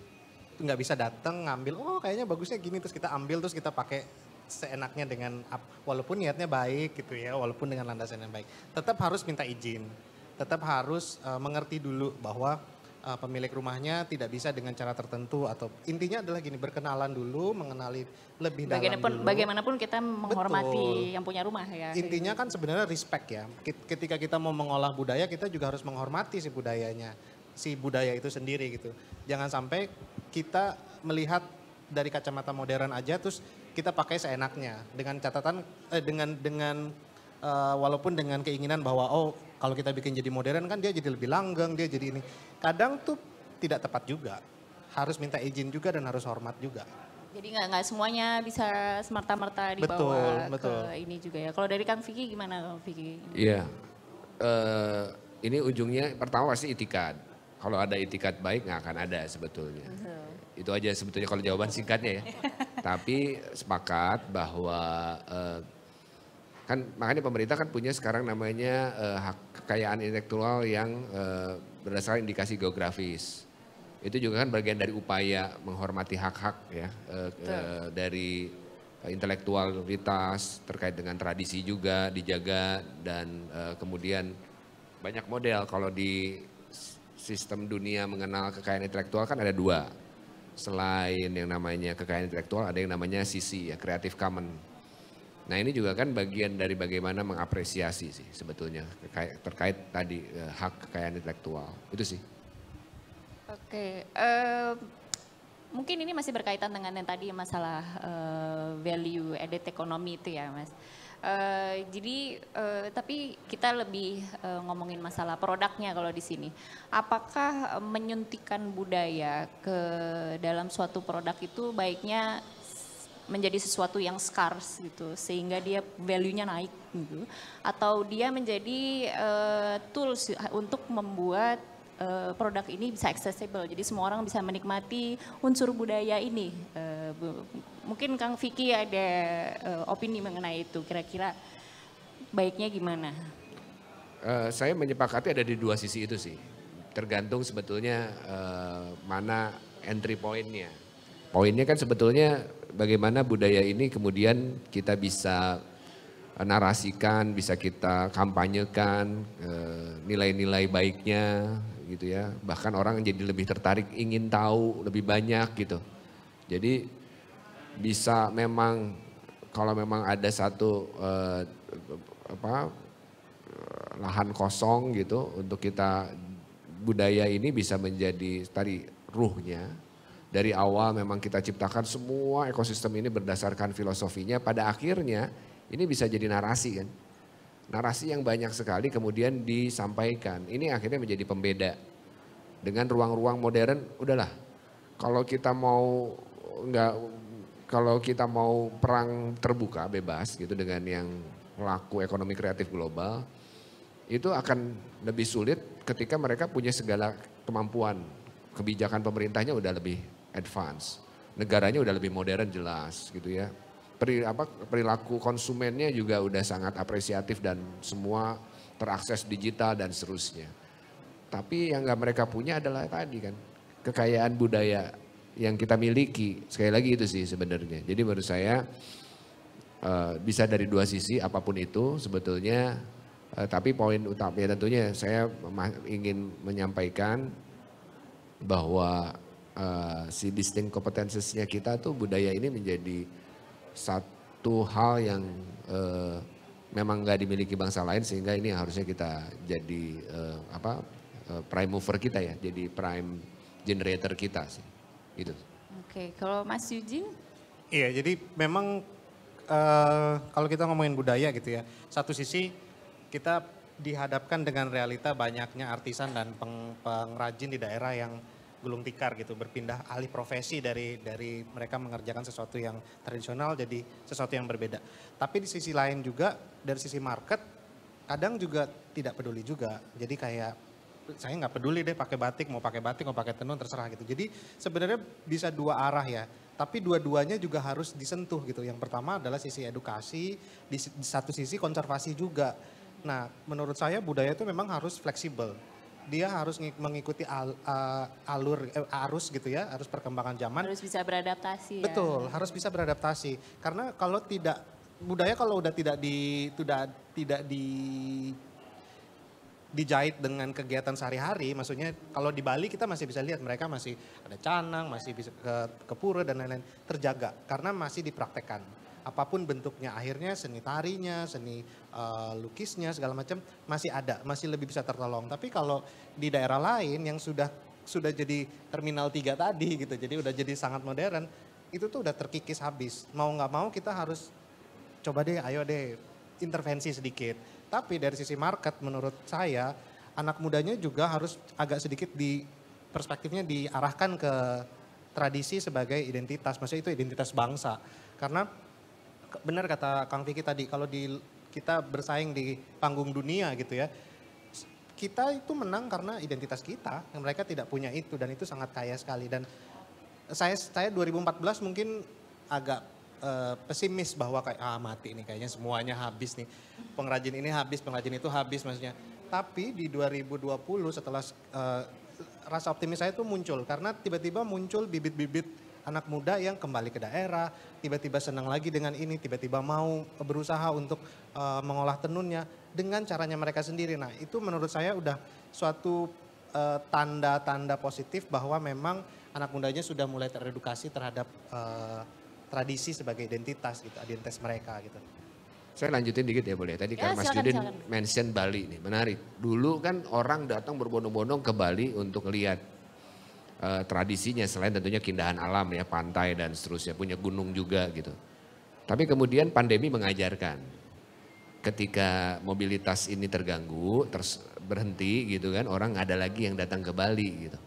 nggak bisa datang ngambil, oh kayaknya bagusnya gini, terus kita ambil, terus kita pakai seenaknya dengan, walaupun niatnya baik gitu ya, walaupun dengan landasan yang baik. Tetap harus minta izin, tetap harus mengerti dulu bahwa pemilik rumahnya tidak bisa dengan cara tertentu, atau intinya adalah gini, berkenalan dulu, mengenali lebih dalam dulu. Bagaimanapun kita menghormati yang punya rumah ya. Intinya kan sebenarnya respect ya. Ketika kita mau mengolah budaya, kita juga harus menghormati si budayanya, si budaya itu sendiri gitu. Jangan sampai kita melihat dari kacamata modern aja terus kita pakai seenaknya dengan catatan walaupun dengan keinginan bahwa kalau kita bikin jadi modern kan dia jadi lebih langgeng, dia jadi ini. Kadang tuh tidak tepat juga. Harus minta izin juga dan harus hormat juga. Jadi nggak semuanya bisa semerta-merta dibawa ke ini juga ya. Kalau dari Kang Vicky gimana Kang Vicky? Iya, ini ujungnya pertama pasti itikad. Kalau ada itikad baik nggak akan ada sebetulnya. Itu aja sebetulnya kalau jawaban singkatnya ya. Tapi sepakat bahwa kan makanya pemerintah kan punya sekarang namanya hak kekayaan intelektual yang berdasarkan indikasi geografis. Itu juga kan bagian dari upaya menghormati hak-hak ya dari intelektualitas terkait dengan tradisi juga dijaga, dan kemudian banyak model. Kalau di sistem dunia mengenal kekayaan intelektual kan ada dua. Selain yang namanya kekayaan intelektual ada yang namanya CC ya, Creative Commons. Nah ini juga kan bagian dari bagaimana mengapresiasi sih sebetulnya terkait tadi hak kekayaan intelektual. Itu sih. Oke, mungkin ini masih berkaitan dengan yang tadi masalah value added economy itu ya Mas. Jadi tapi kita lebih ngomongin masalah produknya kalau di sini. Apakah menyuntikkan budaya ke dalam suatu produk itu baiknya menjadi sesuatu yang scarce gitu sehingga dia value-nya naik gitu, atau dia menjadi tools untuk membuat produk ini bisa accessible, jadi semua orang bisa menikmati unsur budaya ini. Mungkin Kang Vicky ada opini mengenai itu, kira-kira baiknya gimana? Saya menyepakati ada di dua sisi itu sih, tergantung sebetulnya mana entry point-nya. Poinnya kan sebetulnya bagaimana budaya ini kemudian kita bisa narasikan, bisa kita kampanyekan nilai-nilai baiknya gitu ya. Bahkan orang jadi lebih tertarik ingin tahu lebih banyak gitu. Jadi bisa memang kalau memang ada satu lahan kosong gitu untuk kita, budaya ini bisa menjadi tadi ruhnya. Dari awal memang kita ciptakan semua ekosistem ini berdasarkan filosofinya, pada akhirnya ini bisa jadi narasi kan. Narasi yang banyak sekali kemudian disampaikan, ini akhirnya menjadi pembeda. Dengan ruang-ruang modern, udahlah kalau kita mau perang terbuka bebas gitu dengan yang pelaku ekonomi kreatif global, itu akan lebih sulit ketika mereka punya segala kemampuan. Kebijakan pemerintahnya udah lebih advance, negaranya udah lebih modern jelas gitu ya. Perilaku konsumennya juga udah sangat apresiatif dan semua terakses digital dan seterusnya. Tapi yang nggak mereka punya adalah tadi kan kekayaan budaya yang kita miliki. Sekali lagi itu sih sebenarnya. Jadi menurut saya bisa dari dua sisi apapun itu sebetulnya. Tapi poin utamanya tentunya saya ingin menyampaikan bahwa si distinct competences-nya kita tuh budaya ini menjadi satu hal yang memang nggak dimiliki bangsa lain, sehingga ini harusnya kita jadi prime mover kita ya, jadi prime generator kita sih, gitu. Oke, kalau Mas Eugene? Iya, jadi memang kalau kita ngomongin budaya gitu ya, satu sisi kita dihadapkan dengan realita banyaknya artisan dan pengrajin di daerah yang gulung tikar gitu, berpindah alih profesi dari mereka mengerjakan sesuatu yang tradisional jadi sesuatu yang berbeda. Tapi di sisi lain juga dari sisi market kadang juga tidak peduli juga. Jadi kayak saya nggak peduli deh pakai batik mau pakai tenun terserah gitu. Jadi sebenarnya bisa dua arah ya. Tapi dua-duanya juga harus disentuh gitu. Yang pertama adalah sisi edukasi, di satu sisi konservasi juga. Nah, menurut saya budaya itu memang harus fleksibel. Dia harus mengikuti arus gitu ya, arus perkembangan zaman. Harus bisa beradaptasi ya. Betul, harus bisa beradaptasi. Karena kalau tidak budaya kalau udah tidak dijahit dengan kegiatan sehari-hari, maksudnya kalau di Bali kita masih bisa lihat mereka masih ada canang, masih bisa ke pura dan lain-lain, terjaga karena masih dipraktekkan. Apapun bentuknya, akhirnya seni tarinya, seni lukisnya segala macam masih ada, masih lebih bisa tertolong. Tapi kalau di daerah lain yang sudah jadi Terminal 3 tadi gitu, jadi udah jadi sangat modern, itu tuh udah terkikis habis. Mau nggak mau kita harus coba deh, ayo deh intervensi sedikit. Tapi dari sisi market menurut saya anak mudanya juga harus agak sedikit perspektifnya diarahkan ke tradisi sebagai identitas. Maksudnya itu identitas bangsa. Karena benar kata Kang Vicky tadi kalau kita bersaing di panggung dunia gitu ya. Kita itu menang karena identitas kita. Yang mereka tidak punya itu dan itu sangat kaya sekali. Dan saya 2014 mungkin agak pesimis bahwa kayak mati nih kayaknya semuanya habis nih. Pengrajin ini habis, pengrajin itu habis maksudnya. Tapi di 2020 setelah rasa optimis saya itu muncul karena tiba-tiba muncul bibit-bibit anak muda yang kembali ke daerah, tiba-tiba senang lagi dengan ini, tiba-tiba mau berusaha untuk mengolah tenunnya dengan caranya mereka sendiri. Nah, itu menurut saya udah suatu tanda-tanda positif bahwa memang anak mudanya sudah mulai teredukasi terhadap tradisi sebagai identitas gitu, identitas mereka gitu. Saya lanjutin dikit ya boleh. Tadi kan Mas Judin mention Bali nih, menarik. Dulu kan orang datang berbondong-bondong ke Bali untuk lihat tradisinya selain tentunya keindahan alam ya, pantai dan seterusnya, punya gunung juga gitu. Tapi kemudian pandemi mengajarkan ketika mobilitas ini terganggu, terus berhenti gitu kan, orang ada lagi yang datang ke Bali gitu.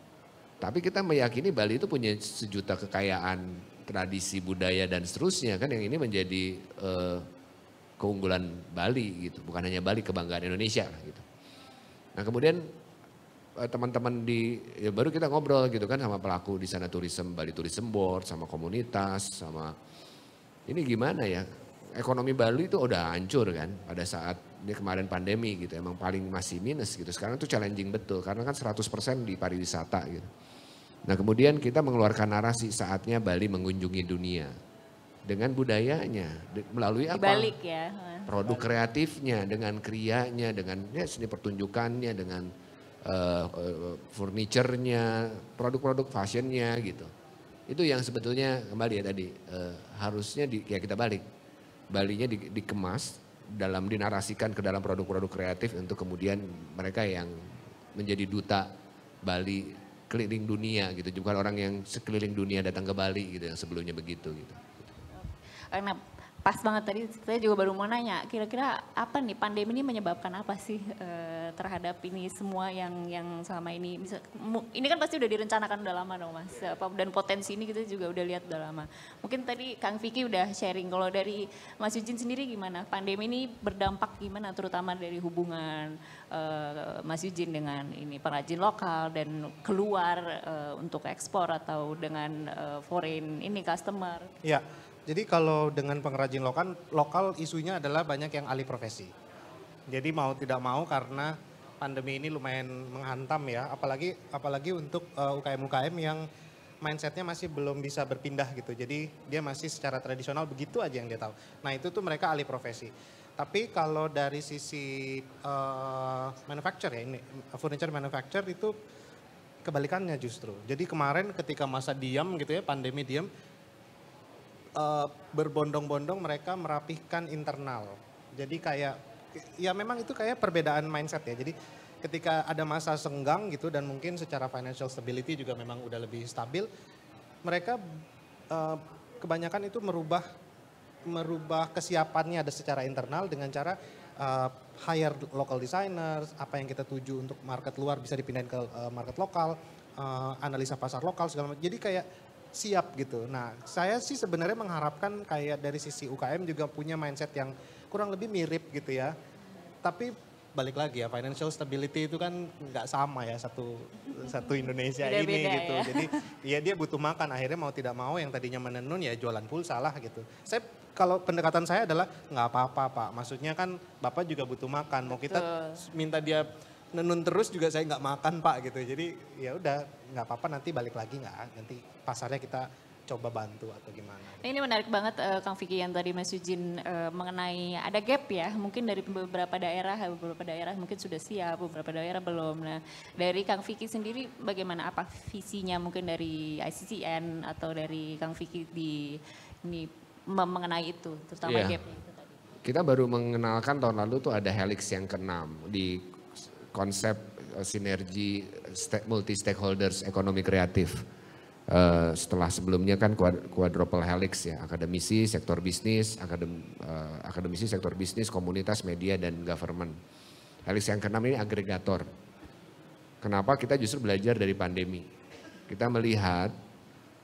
Tapi kita meyakini Bali itu punya sejuta kekayaan tradisi budaya dan seterusnya kan, yang ini menjadi keunggulan Bali gitu, bukan hanya Bali, kebanggaan Indonesia gitu. Nah kemudian teman-teman baru kita ngobrol gitu kan sama pelaku di sana Bali Tourism Board, sama komunitas, sama ini gimana ya, ekonomi Bali itu udah hancur kan pada saat ini kemarin pandemi gitu, emang paling masih minus gitu. Sekarang tuh challenging betul karena kan 100% di pariwisata gitu. Nah kemudian kita mengeluarkan narasi saatnya Bali mengunjungi dunia dengan budayanya melalui apa? Dibalik ya. Produk kreatifnya, dengan krianya, dengan ya, seni pertunjukannya, dengan furniturnya, produk-produk fashionnya gitu. Itu yang sebetulnya kembali ya tadi harusnya ya kita balik. Balinya dikemas dalam dinarasikan ke dalam produk-produk kreatif untuk kemudian mereka yang menjadi duta Bali keliling dunia gitu, bukan orang yang sekeliling dunia datang ke Bali gitu yang sebelumnya begitu gitu. Karena pas banget tadi saya juga baru mau nanya, kira-kira apa nih pandemi ini menyebabkan apa sih terhadap ini semua yang selama ini ini kan pasti udah direncanakan udah lama dong Mas, dan potensi ini kita juga udah lihat udah lama. Mungkin tadi Kang Vicky udah sharing, kalau dari Mas Eugene sendiri gimana? Pandemi ini berdampak gimana terutama dari hubungan Mas Eugene dengan ini pengrajin lokal dan keluar untuk ekspor atau dengan foreign ini customer? Ya. Jadi kalau dengan pengrajin lokal isunya adalah banyak yang alih profesi. Jadi mau tidak mau karena pandemi ini lumayan menghantam ya, apalagi untuk UKM-UKM yang mindsetnya masih belum bisa berpindah gitu. Jadi dia masih secara tradisional begitu aja yang dia tahu. Nah itu tuh mereka alih profesi. Tapi kalau dari sisi manufacture ya, ini furniture manufacture itu kebalikannya justru. Jadi kemarin ketika masa diam gitu ya, pandemi diam, berbondong-bondong mereka merapihkan internal. Jadi kayak ya memang itu kayak perbedaan mindset ya. Jadi ketika ada masa senggang gitu dan mungkin secara financial stability juga memang udah lebih stabil, mereka kebanyakan itu merubah kesiapannya ada secara internal dengan cara hire local designers, apa yang kita tuju untuk market luar bisa dipindahin ke market lokal, analisa pasar lokal segala macam. Jadi kayak siap gitu. Nah, saya sih sebenarnya mengharapkan kayak dari sisi UKM juga punya mindset yang kurang lebih mirip gitu ya. Tapi balik lagi ya, financial stability itu kan nggak sama ya satu Indonesia ini Beda-beda gitu. ya. Jadi ya dia butuh makan, akhirnya mau tidak mau yang tadinya menenun ya jualan pulsa lah gitu. Kalau pendekatan saya adalah nggak apa-apa Pak, maksudnya kan Bapak juga butuh makan, mau kita minta dia nenun terus juga saya nggak makan Pak gitu. Jadi ya udah nggak apa-apa, nanti balik lagi nggak, nanti pasarnya kita coba bantu atau gimana. Ini menarik banget Kang Vicky yang tadi Mas Yujin mengenai ada gap ya, mungkin dari beberapa daerah mungkin sudah siap, beberapa daerah belum. Nah dari Kang Vicky sendiri bagaimana, apa visinya mungkin dari ICCN atau dari Kang Vicky di ini mengenai itu, terutama gap itu tadi. Kita baru mengenalkan tahun lalu tuh ada Helix yang ke-6 di konsep sinergi multi stakeholders ekonomi kreatif. Setelah sebelumnya kan quadruple helix ya, akademisi, sektor bisnis, akademisi, sektor bisnis, komunitas, media, dan government. Helix yang ke-6 ini agregator. Kenapa? Kita justru belajar dari pandemi. Kita melihat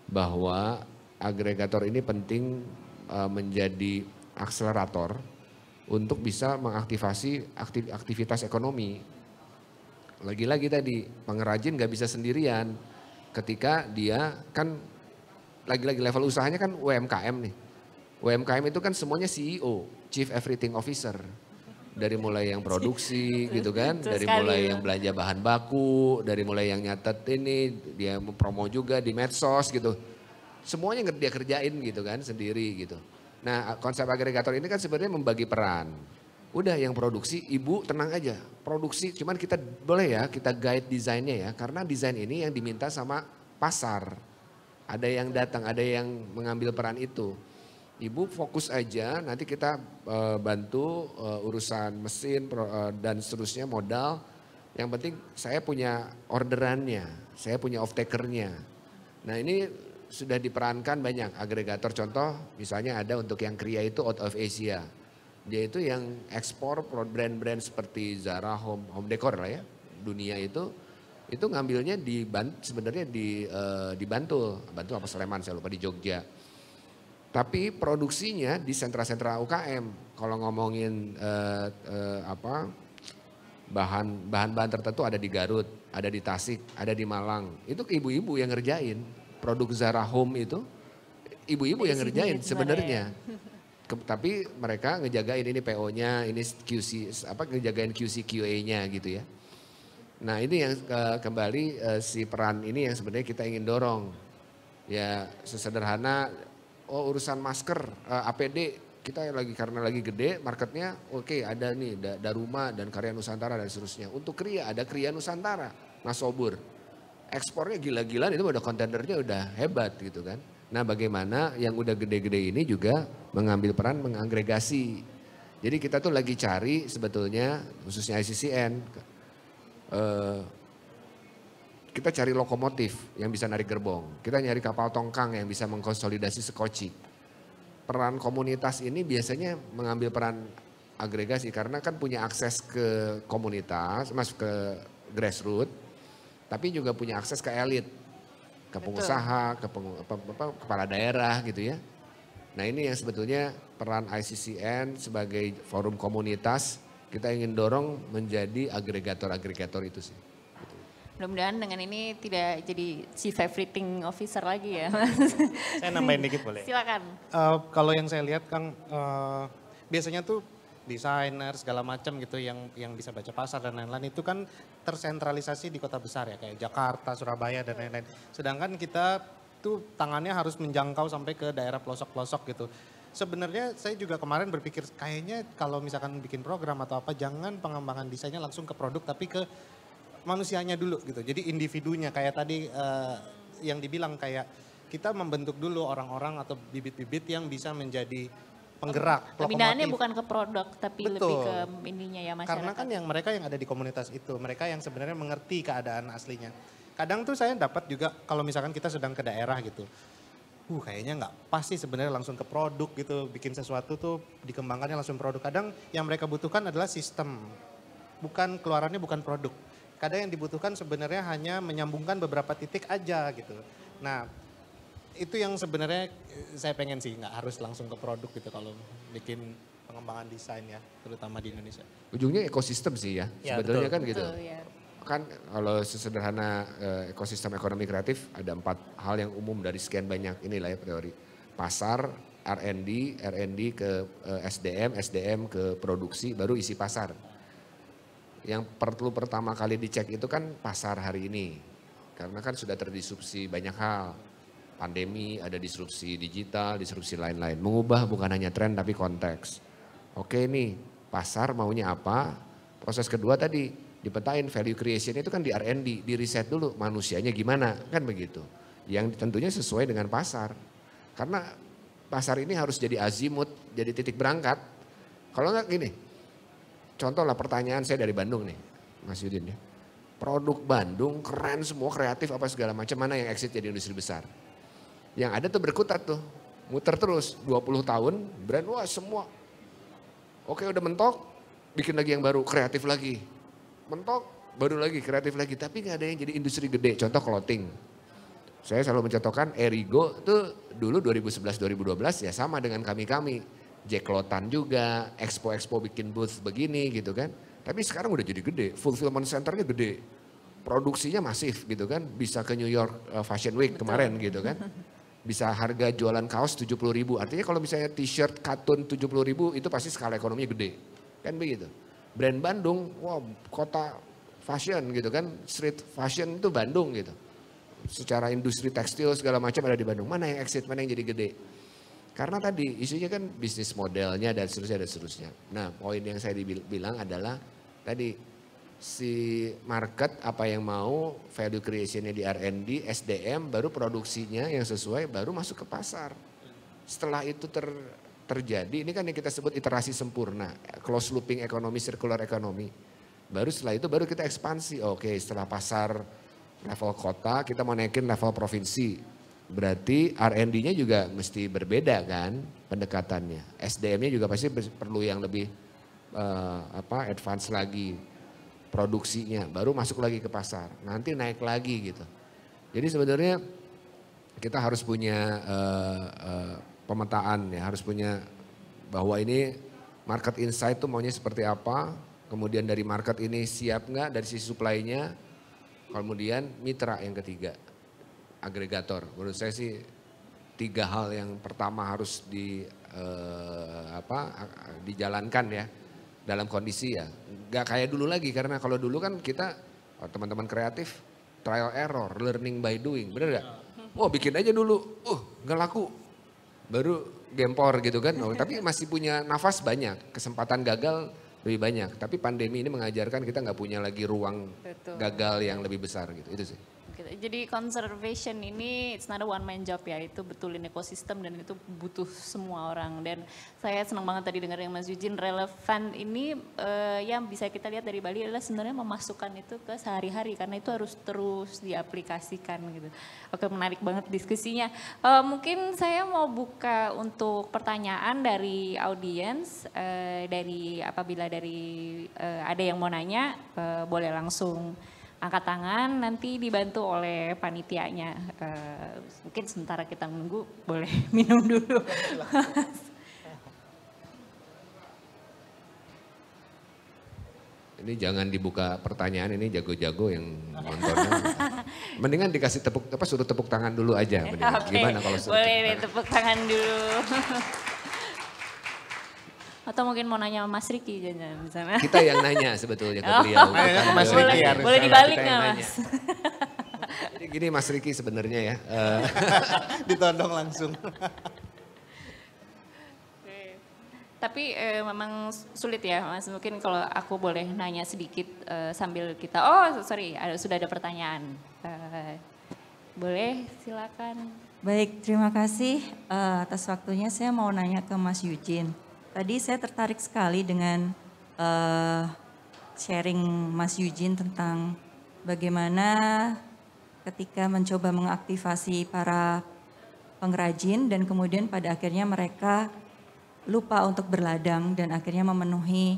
bahwa agregator ini penting menjadi akselerator untuk bisa mengaktifasi aktivitas ekonomi. Lagi-lagi tadi, pengrajin gak bisa sendirian. Ketika dia kan lagi-lagi level usahanya kan UMKM nih. UMKM itu kan semuanya CEO, Chief Everything Officer. Dari mulai yang produksi gitu kan, dari mulai yang belanja bahan baku, dari mulai yang nyatet ini, dia promo juga di medsos gitu. Semuanya dia kerjain gitu kan sendiri gitu. Nah konsep agregator ini kan sebenarnya membagi peran. Udah yang produksi, ibu tenang aja, produksi cuman kita boleh ya kita guide desainnya ya, karena desain ini yang diminta sama pasar. Ada yang datang, ada yang mengambil peran itu. Ibu fokus aja, nanti kita bantu urusan mesin dan seterusnya modal. Yang penting saya punya orderannya, saya punya off-takernya. Nah ini sudah diperankan banyak agregator, contoh misalnya ada untuk yang Kria itu out of Asia. Dia itu yang ekspor brand-brand seperti Zara, home decor lah ya, dunia itu ngambilnya sebenarnya di Bantul apa Sleman saya lupa, di Jogja. Tapi produksinya di sentra-sentra UKM. Kalau ngomongin bahan-bahan tertentu ada di Garut, ada di Tasik, ada di Malang. Itu ibu-ibu yang ngerjain. Produk Zara Home itu ibu-ibu yang ngerjain sebenarnya. Tapi mereka ngejagain ini PO-nya, ini QC ngejagain QC QA-nya gitu ya. Nah ini yang kembali si peran ini yang sebenarnya kita ingin dorong. Ya sesederhana urusan masker, APD kita karena lagi gede marketnya, oke, ada nih Daruma dan Karya Nusantara dan seterusnya. Untuk Kria ada Kria Nusantara, Mas Sobur. Ekspornya gila-gilaan, itu udah kontainernya udah hebat gitu kan. Nah bagaimana yang udah gede-gede ini juga mengambil peran mengagregasi. Jadi kita tuh lagi cari sebetulnya khususnya ICCN, kita cari lokomotif yang bisa narik gerbong. Kita nyari kapal tongkang yang bisa mengkonsolidasi sekoci. Peran komunitas ini biasanya mengambil peran agregasi karena kan punya akses ke komunitas, ke grassroots, tapi juga punya akses ke elit. Ke pengusaha, ke kepala daerah gitu ya. Nah ini yang sebetulnya peran ICCN sebagai forum komunitas kita ingin dorong menjadi agregator-agregator itu sih. Mudah-mudahan dengan ini tidak jadi Chief Everything Officer lagi ya. Saya nambahin dikit boleh? Silakan. Kalau yang saya lihat Kang, biasanya tuh desainer segala macam gitu yang bisa baca pasar dan lain-lain itu kan tersentralisasi di kota besar ya, kayak Jakarta, Surabaya dan lain-lain. Sedangkan kita tuh tangannya harus menjangkau sampai ke daerah pelosok-pelosok gitu. Sebenarnya saya juga kemarin berpikir kayaknya kalau misalkan bikin program atau apa, jangan pengembangan desainnya langsung ke produk tapi ke manusianya dulu gitu. Jadi individunya kayak tadi yang dibilang, kayak kita membentuk dulu orang-orang atau bibit-bibit yang bisa menjadi penggerak, Pembinaannya bukan ke produk tapi Betul. lebih ke ininya ya masyarakat. Karena kan mereka yang ada di komunitas itu, mereka yang sebenarnya mengerti keadaan aslinya. Kadang tuh saya dapat juga kalau misalkan kita sedang ke daerah gitu, kayaknya nggak pas sih sebenarnya langsung ke produk gitu, bikin sesuatu tuh dikembangkannya langsung produk. Kadang yang mereka butuhkan adalah sistem, keluarannya bukan produk. Kadang yang dibutuhkan sebenarnya hanya menyambungkan beberapa titik aja gitu. Nah itu yang sebenarnya saya pengen sih, nggak harus langsung ke produk gitu kalau bikin pengembangan desain ya, terutama di Indonesia. Ujungnya ekosistem sih ya, Ya, sebetulnya betul. kan gitu. Betul, ya. Kan kalau sesederhana ekosistem ekonomi kreatif ada 4 hal yang umum dari sekian banyak inilah ya teori. Pasar, R&D ke SDM, SDM ke produksi, baru isi pasar. Yang perlu pertama kali dicek itu kan pasar hari ini. Karena kan sudah terdisrupsi banyak hal. Pandemi, ada disrupsi digital, disrupsi lain-lain. Mengubah bukan hanya tren tapi konteks. Oke nih, pasar maunya apa? Proses kedua tadi, dipetain value creation itu kan di R&D, di riset dulu manusianya gimana, kan begitu. Yang tentunya sesuai dengan pasar. Karena pasar ini harus jadi azimut, jadi titik berangkat. Kalau enggak gini, contoh lah pertanyaan saya dari Bandung nih, Mas Yudin ya. Produk Bandung keren semua, kreatif apa segala macam, mana yang exit jadi industri besar. Yang ada tuh berkutat tuh, muter terus 20 tahun, brand wah semua. Oke udah mentok, bikin lagi yang baru, kreatif lagi. Mentok, baru lagi, kreatif lagi. Tapi gak ada yang jadi industri gede, contoh clothing. Saya selalu mencontohkan Erigo tuh dulu 2011-2012 ya sama dengan kami-kami. Jack Lotan juga, Expo bikin booth begini gitu kan. Tapi sekarang udah jadi gede, fulfillment centernya gede. Produksinya masif gitu kan, bisa ke New York Fashion Week kemarin gitu kan. Bisa harga jualan kaos 70.000, artinya kalau misalnya t-shirt katun 70.000 itu pasti skala ekonominya gede. Kan begitu. Brand Bandung, wah kota fashion gitu kan, street fashion itu Bandung gitu. Secara industri tekstil segala macam ada di Bandung. Mana yang exit, mana yang jadi gede. Karena tadi isunya kan bisnis modelnya dan seterusnya. Nah poin yang saya bilang adalah tadi si market apa yang mau, value creationnya di R&D, SDM, baru produksinya yang sesuai, baru masuk ke pasar. Setelah itu terjadi, ini kan yang kita sebut iterasi sempurna, close looping ekonomi, circular ekonomi. Baru setelah itu baru kita ekspansi, oke setelah pasar level kota kita mau naikin level provinsi. Berarti R&D-nya juga mesti berbeda kan pendekatannya. SDM-nya juga pasti perlu yang lebih advance lagi. Produksinya baru masuk lagi ke pasar, nanti naik lagi gitu. Jadi sebenarnya kita harus punya pemetaan ya, harus punya bahwa ini market insight tuh maunya seperti apa, kemudian dari market ini siap nggak dari sisi supply-nya, kemudian mitra yang ketiga, agregator. Menurut saya sih 3 hal yang pertama harus dijalankan ya. Dalam kondisi ya, nggak kayak dulu lagi karena kalau dulu kan kita teman-teman kreatif trial error, learning by doing, bener gak? Oh bikin aja dulu, nggak laku, baru gempor gitu kan. Tapi masih punya nafas banyak, kesempatan gagal lebih banyak. Tapi pandemi ini mengajarkan kita nggak punya lagi ruang gagal yang lebih besar gitu, itu sih. Jadi conservation ini it's not a one man job ya, itu betulin ekosistem dan itu butuh semua orang. Dan saya senang banget tadi dengar yang Mas Yujin, relevan ini yang bisa kita lihat dari Bali adalah sebenarnya memasukkan itu ke sehari-hari karena itu harus terus diaplikasikan gitu. Oke, menarik banget diskusinya. Mungkin saya mau buka untuk pertanyaan dari audiens, apabila ada yang mau nanya boleh langsung angkat tangan, nanti dibantu oleh panitianya. Mungkin sementara kita menunggu, boleh minum dulu. Ini jangan dibuka pertanyaan, ini jago-jago yang nontonnya. Mendingan dikasih suruh tepuk tangan dulu aja. Okay. Gimana kalau suruh boleh tepuk tangan dulu. Atau mungkin mau nanya sama Mas Riki jangan di sana. Kita yang nanya sebetulnya ke beliau. Mas Riki boleh dibalik nggak Mas? Jadi gini Mas Riki sebenarnya ya. Ditodong langsung. Tapi memang sulit ya Mas, mungkin kalau aku boleh nanya sedikit sambil kita, sudah ada pertanyaan. Boleh silakan. Baik, terima kasih atas waktunya. Saya mau nanya ke Mas Yujin. Tadi saya tertarik sekali dengan sharing Mas Yujin tentang bagaimana ketika mencoba mengaktifasi para pengrajin dan kemudian pada akhirnya mereka lupa untuk berladang dan akhirnya memenuhi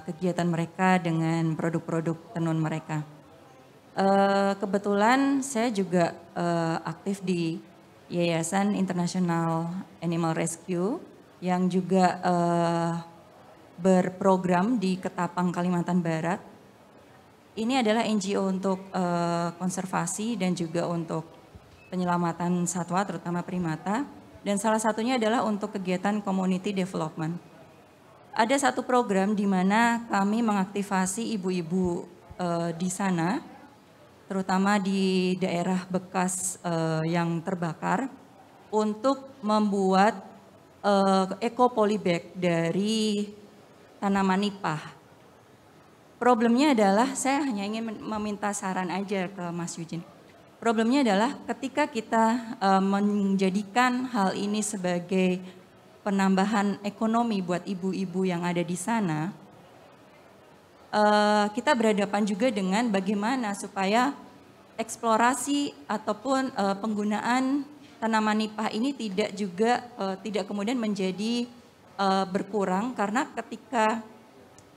kegiatan mereka dengan produk-produk tenun mereka. Kebetulan saya juga aktif di Yayasan International Animal Rescue yang juga berprogram di Ketapang, Kalimantan Barat. Ini adalah NGO untuk konservasi dan juga untuk penyelamatan satwa, terutama primata. Dan salah satunya adalah untuk kegiatan community development. Ada satu program di mana kami mengaktifasi ibu-ibu di sana, terutama di daerah bekas yang terbakar, untuk membuat eco polybag dari tanaman nipah. Problemnya adalah, saya hanya ingin meminta saran aja ke Mas Eugene. Problemnya adalah ketika kita menjadikan hal ini sebagai penambahan ekonomi buat ibu-ibu yang ada di sana, kita berhadapan juga dengan bagaimana supaya eksplorasi ataupun penggunaan tanaman nipah ini tidak kemudian menjadi berkurang, karena ketika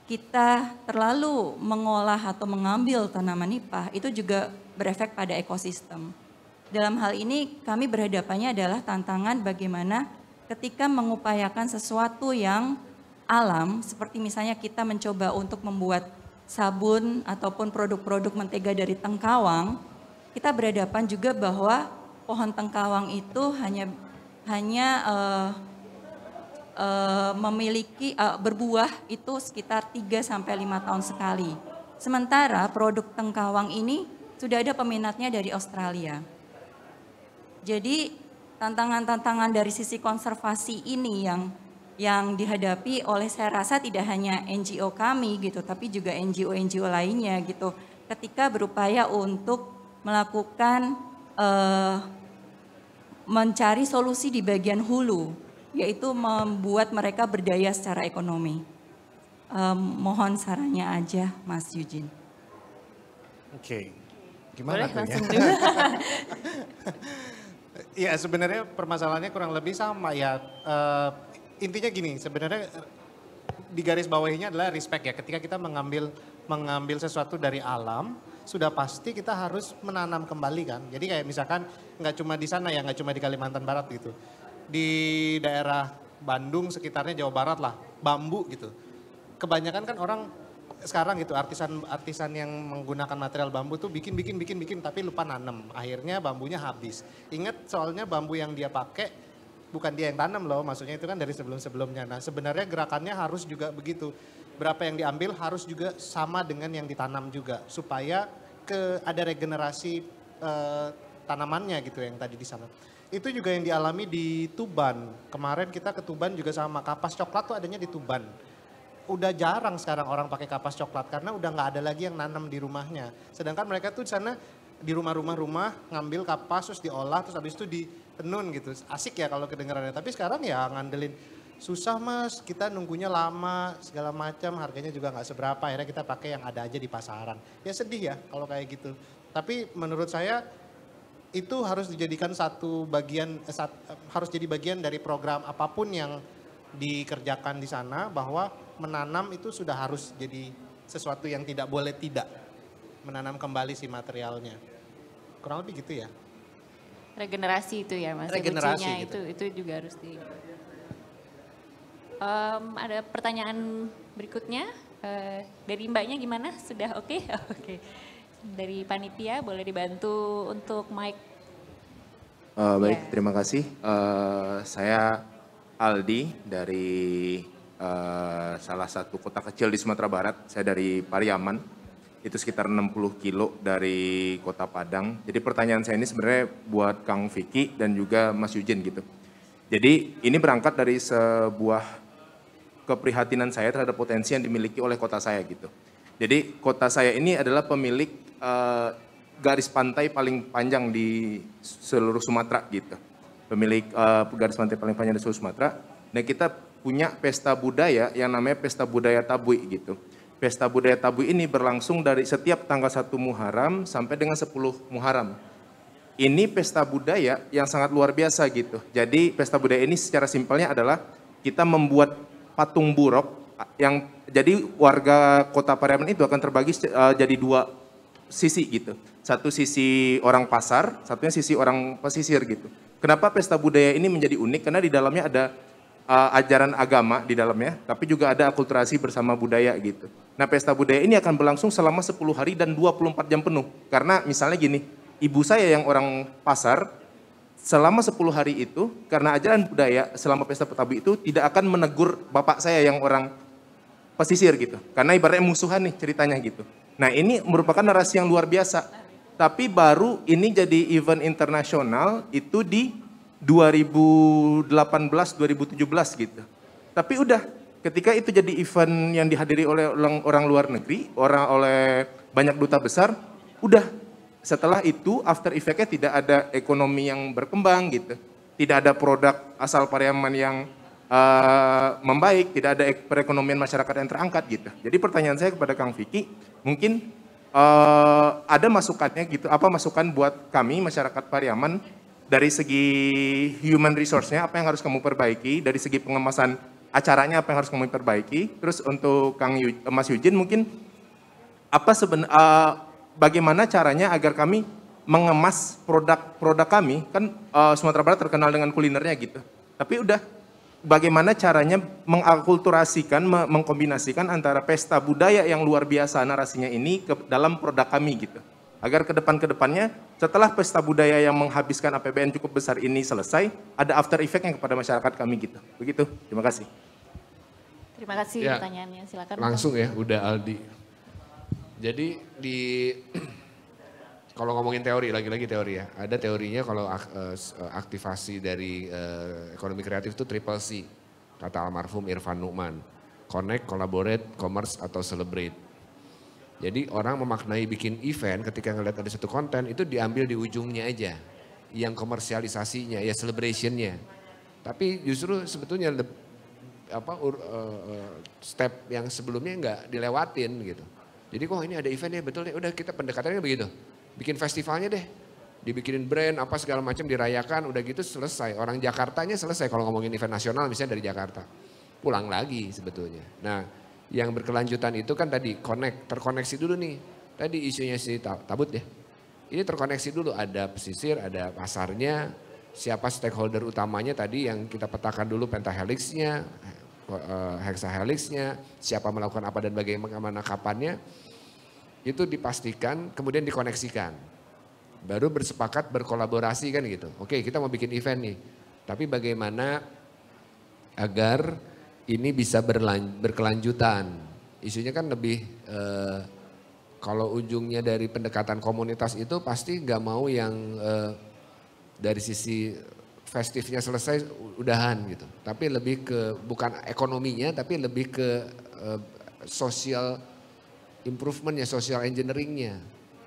kita terlalu mengolah atau mengambil tanaman nipah itu juga berefek pada ekosistem. Dalam hal ini kami berhadapannya adalah tantangan bagaimana ketika mengupayakan sesuatu yang alam, seperti misalnya kita mencoba untuk membuat sabun ataupun produk-produk mentega dari tengkawang, kita berhadapan juga bahwa pohon tengkawang itu hanya memiliki berbuah itu sekitar 3-5 tahun sekali. Sementara produk tengkawang ini sudah ada peminatnya dari Australia. Jadi tantangan-tantangan dari sisi konservasi ini yang dihadapi oleh, saya rasa tidak hanya NGO kami gitu, tapi juga NGO lainnya gitu. Ketika berupaya untuk melakukan mencari solusi di bagian hulu, yaitu membuat mereka berdaya secara ekonomi. Mohon sarannya aja, Mas Eugene. Oke. Gimana boleh tuh ya? Iya, sebenarnya permasalahannya kurang lebih sama ya. Intinya gini, sebenarnya di garis bawahnya adalah respect ya. Ketika kita mengambil sesuatu dari alam, sudah pasti kita harus menanam kembali kan. Jadi kayak misalkan nggak cuma di sana ya, nggak cuma di Kalimantan Barat gitu. Di daerah Bandung sekitarnya, Jawa Barat lah, bambu gitu. Kebanyakan kan orang sekarang gitu, artisan yang menggunakan material bambu tuh bikin tapi lupa nanam. Akhirnya bambunya habis. Ingat soalnya bambu yang dia pakai bukan dia yang tanam loh, maksudnya itu kan dari sebelum-sebelumnya. Nah sebenarnya gerakannya harus juga begitu. Berapa yang diambil harus juga sama dengan yang ditanam juga. Supaya ada regenerasi tanamannya gitu yang tadi di sana. Itu juga yang dialami di Tuban. Kemarin kita ke Tuban juga sama, kapas coklat tuh adanya di Tuban. Udah jarang sekarang orang pakai kapas coklat karena udah nggak ada lagi yang nanam di rumahnya. Sedangkan mereka tuh di sana di rumah-rumah ngambil kapas terus diolah terus habis itu ditenun gitu. Asik ya kalau kedengarannya. Tapi sekarang ya ngandelin susah mas, kita nunggunya lama segala macam, harganya juga nggak seberapa. Akhirnya kita pakai yang ada aja di pasaran. Ya sedih ya kalau kayak gitu. Tapi menurut saya itu harus dijadikan harus jadi bagian dari program apapun yang dikerjakan di sana, bahwa menanam itu sudah harus jadi sesuatu yang tidak boleh tidak menanam kembali si materialnya. Kurang lebih gitu ya. Regenerasi itu ya Mas. Regenerasi gitu. Itu juga harus di. Ada pertanyaan berikutnya dari Mbaknya gimana? Sudah oke? Oke. Dari panitia boleh dibantu untuk mic. Baik, terima kasih. Saya Aldi dari salah satu kota kecil di Sumatera Barat. Saya dari Pariaman, itu sekitar 60 kilo dari kota Padang. Jadi pertanyaan saya ini sebenarnya buat Kang Vicky dan juga Mas Eugene gitu. Jadi ini berangkat dari sebuah keprihatinan saya terhadap potensi yang dimiliki oleh kota saya gitu. Jadi kota saya ini adalah pemilik garis pantai paling panjang di seluruh Sumatera gitu. Pemilik garis pantai paling panjang di seluruh Sumatera. Nah kita punya pesta budaya yang namanya Pesta Budaya Tabui gitu. Pesta Budaya Tabui ini berlangsung dari setiap tanggal 1 Muharram sampai dengan 10 Muharram. Ini pesta budaya yang sangat luar biasa gitu. Jadi pesta budaya ini secara simpelnya adalah kita membuat patung buruk yang jadi warga kota Pariaman itu akan terbagi jadi dua sisi gitu. Satu sisi orang pasar, satunya sisi orang pesisir gitu. Kenapa pesta budaya ini menjadi unik? Karena di dalamnya ada ajaran agama di dalamnya, tapi juga ada akulturasi bersama budaya gitu. Nah, pesta budaya ini akan berlangsung selama 10 hari dan 24 jam penuh. Karena misalnya gini, ibu saya yang orang pasar, selama 10 hari itu, karena ajaran budaya selama pesta Betawi itu tidak akan menegur bapak saya yang orang pesisir gitu. Karena ibaratnya musuhan nih ceritanya gitu. Nah, ini merupakan narasi yang luar biasa. Tapi baru ini jadi event internasional itu di 2018-2017 gitu. Tapi udah ketika itu jadi event yang dihadiri oleh orang luar negeri, oleh banyak duta besar, udah setelah itu after effect-nya tidak ada ekonomi yang berkembang gitu. Tidak ada produk asal Pariaman yang membaik, tidak ada perekonomian masyarakat yang terangkat gitu. Jadi pertanyaan saya kepada Kang Vicky, mungkin ada masukannya gitu, apa masukan buat kami masyarakat Pariaman dari segi human resource-nya apa yang harus kamu perbaiki, dari segi pengemasan acaranya apa yang harus kamu perbaiki. Terus untuk Mas Yujin mungkin apa bagaimana caranya agar kami mengemas produk kami, kan Sumatera Barat terkenal dengan kulinernya gitu. Tapi udah bagaimana caranya mengakulturasikan, mengkombinasikan antara pesta budaya yang luar biasa narasinya ini ke dalam produk kami gitu. Agar ke depannya setelah pesta budaya yang menghabiskan APBN cukup besar ini selesai, ada after effect yang kepada masyarakat kami gitu. Begitu, terima kasih. Terima kasih Ya, pertanyaannya, silakan. langsung ya, udah Aldi. Jadi kalau ngomongin teori, lagi-lagi teori ya, ada teorinya kalau aktivasi dari ekonomi kreatif itu triple C, kata almarhum Irfan Numan. Connect, collaborate, commerce, atau celebrate. Jadi orang memaknai bikin event ketika ngeliat ada satu konten itu diambil di ujungnya aja. Yang komersialisasinya, ya celebrationnya. Tapi justru sebetulnya step yang sebelumnya nggak dilewatin gitu. Jadi kok ini ada event ya, betul deh, udah kita pendekatannya begitu. Bikin festivalnya deh, dibikinin brand apa segala macam dirayakan, udah gitu selesai. Orang Jakartanya selesai kalau ngomongin event nasional misalnya dari Jakarta. Pulang lagi sebetulnya. Nah, yang berkelanjutan itu kan tadi terkoneksi dulu nih. Tadi isunya si Tabut ya. Ini terkoneksi dulu, ada pesisir, ada pasarnya, siapa stakeholder utamanya tadi yang kita petakan dulu pentahelixnya, hexahelixnya, siapa melakukan apa dan bagaimana kapannya. Itu dipastikan, kemudian dikoneksikan. Baru bersepakat berkolaborasi kan gitu. Oke, kita mau bikin event nih. Tapi bagaimana agar ini bisa berkelanjutan. Isunya kan lebih kalau ujungnya dari pendekatan komunitas itu pasti nggak mau yang dari sisi festifnya selesai udahan gitu. Tapi lebih ke bukan ekonominya tapi lebih ke social improvementnya, social engineeringnya,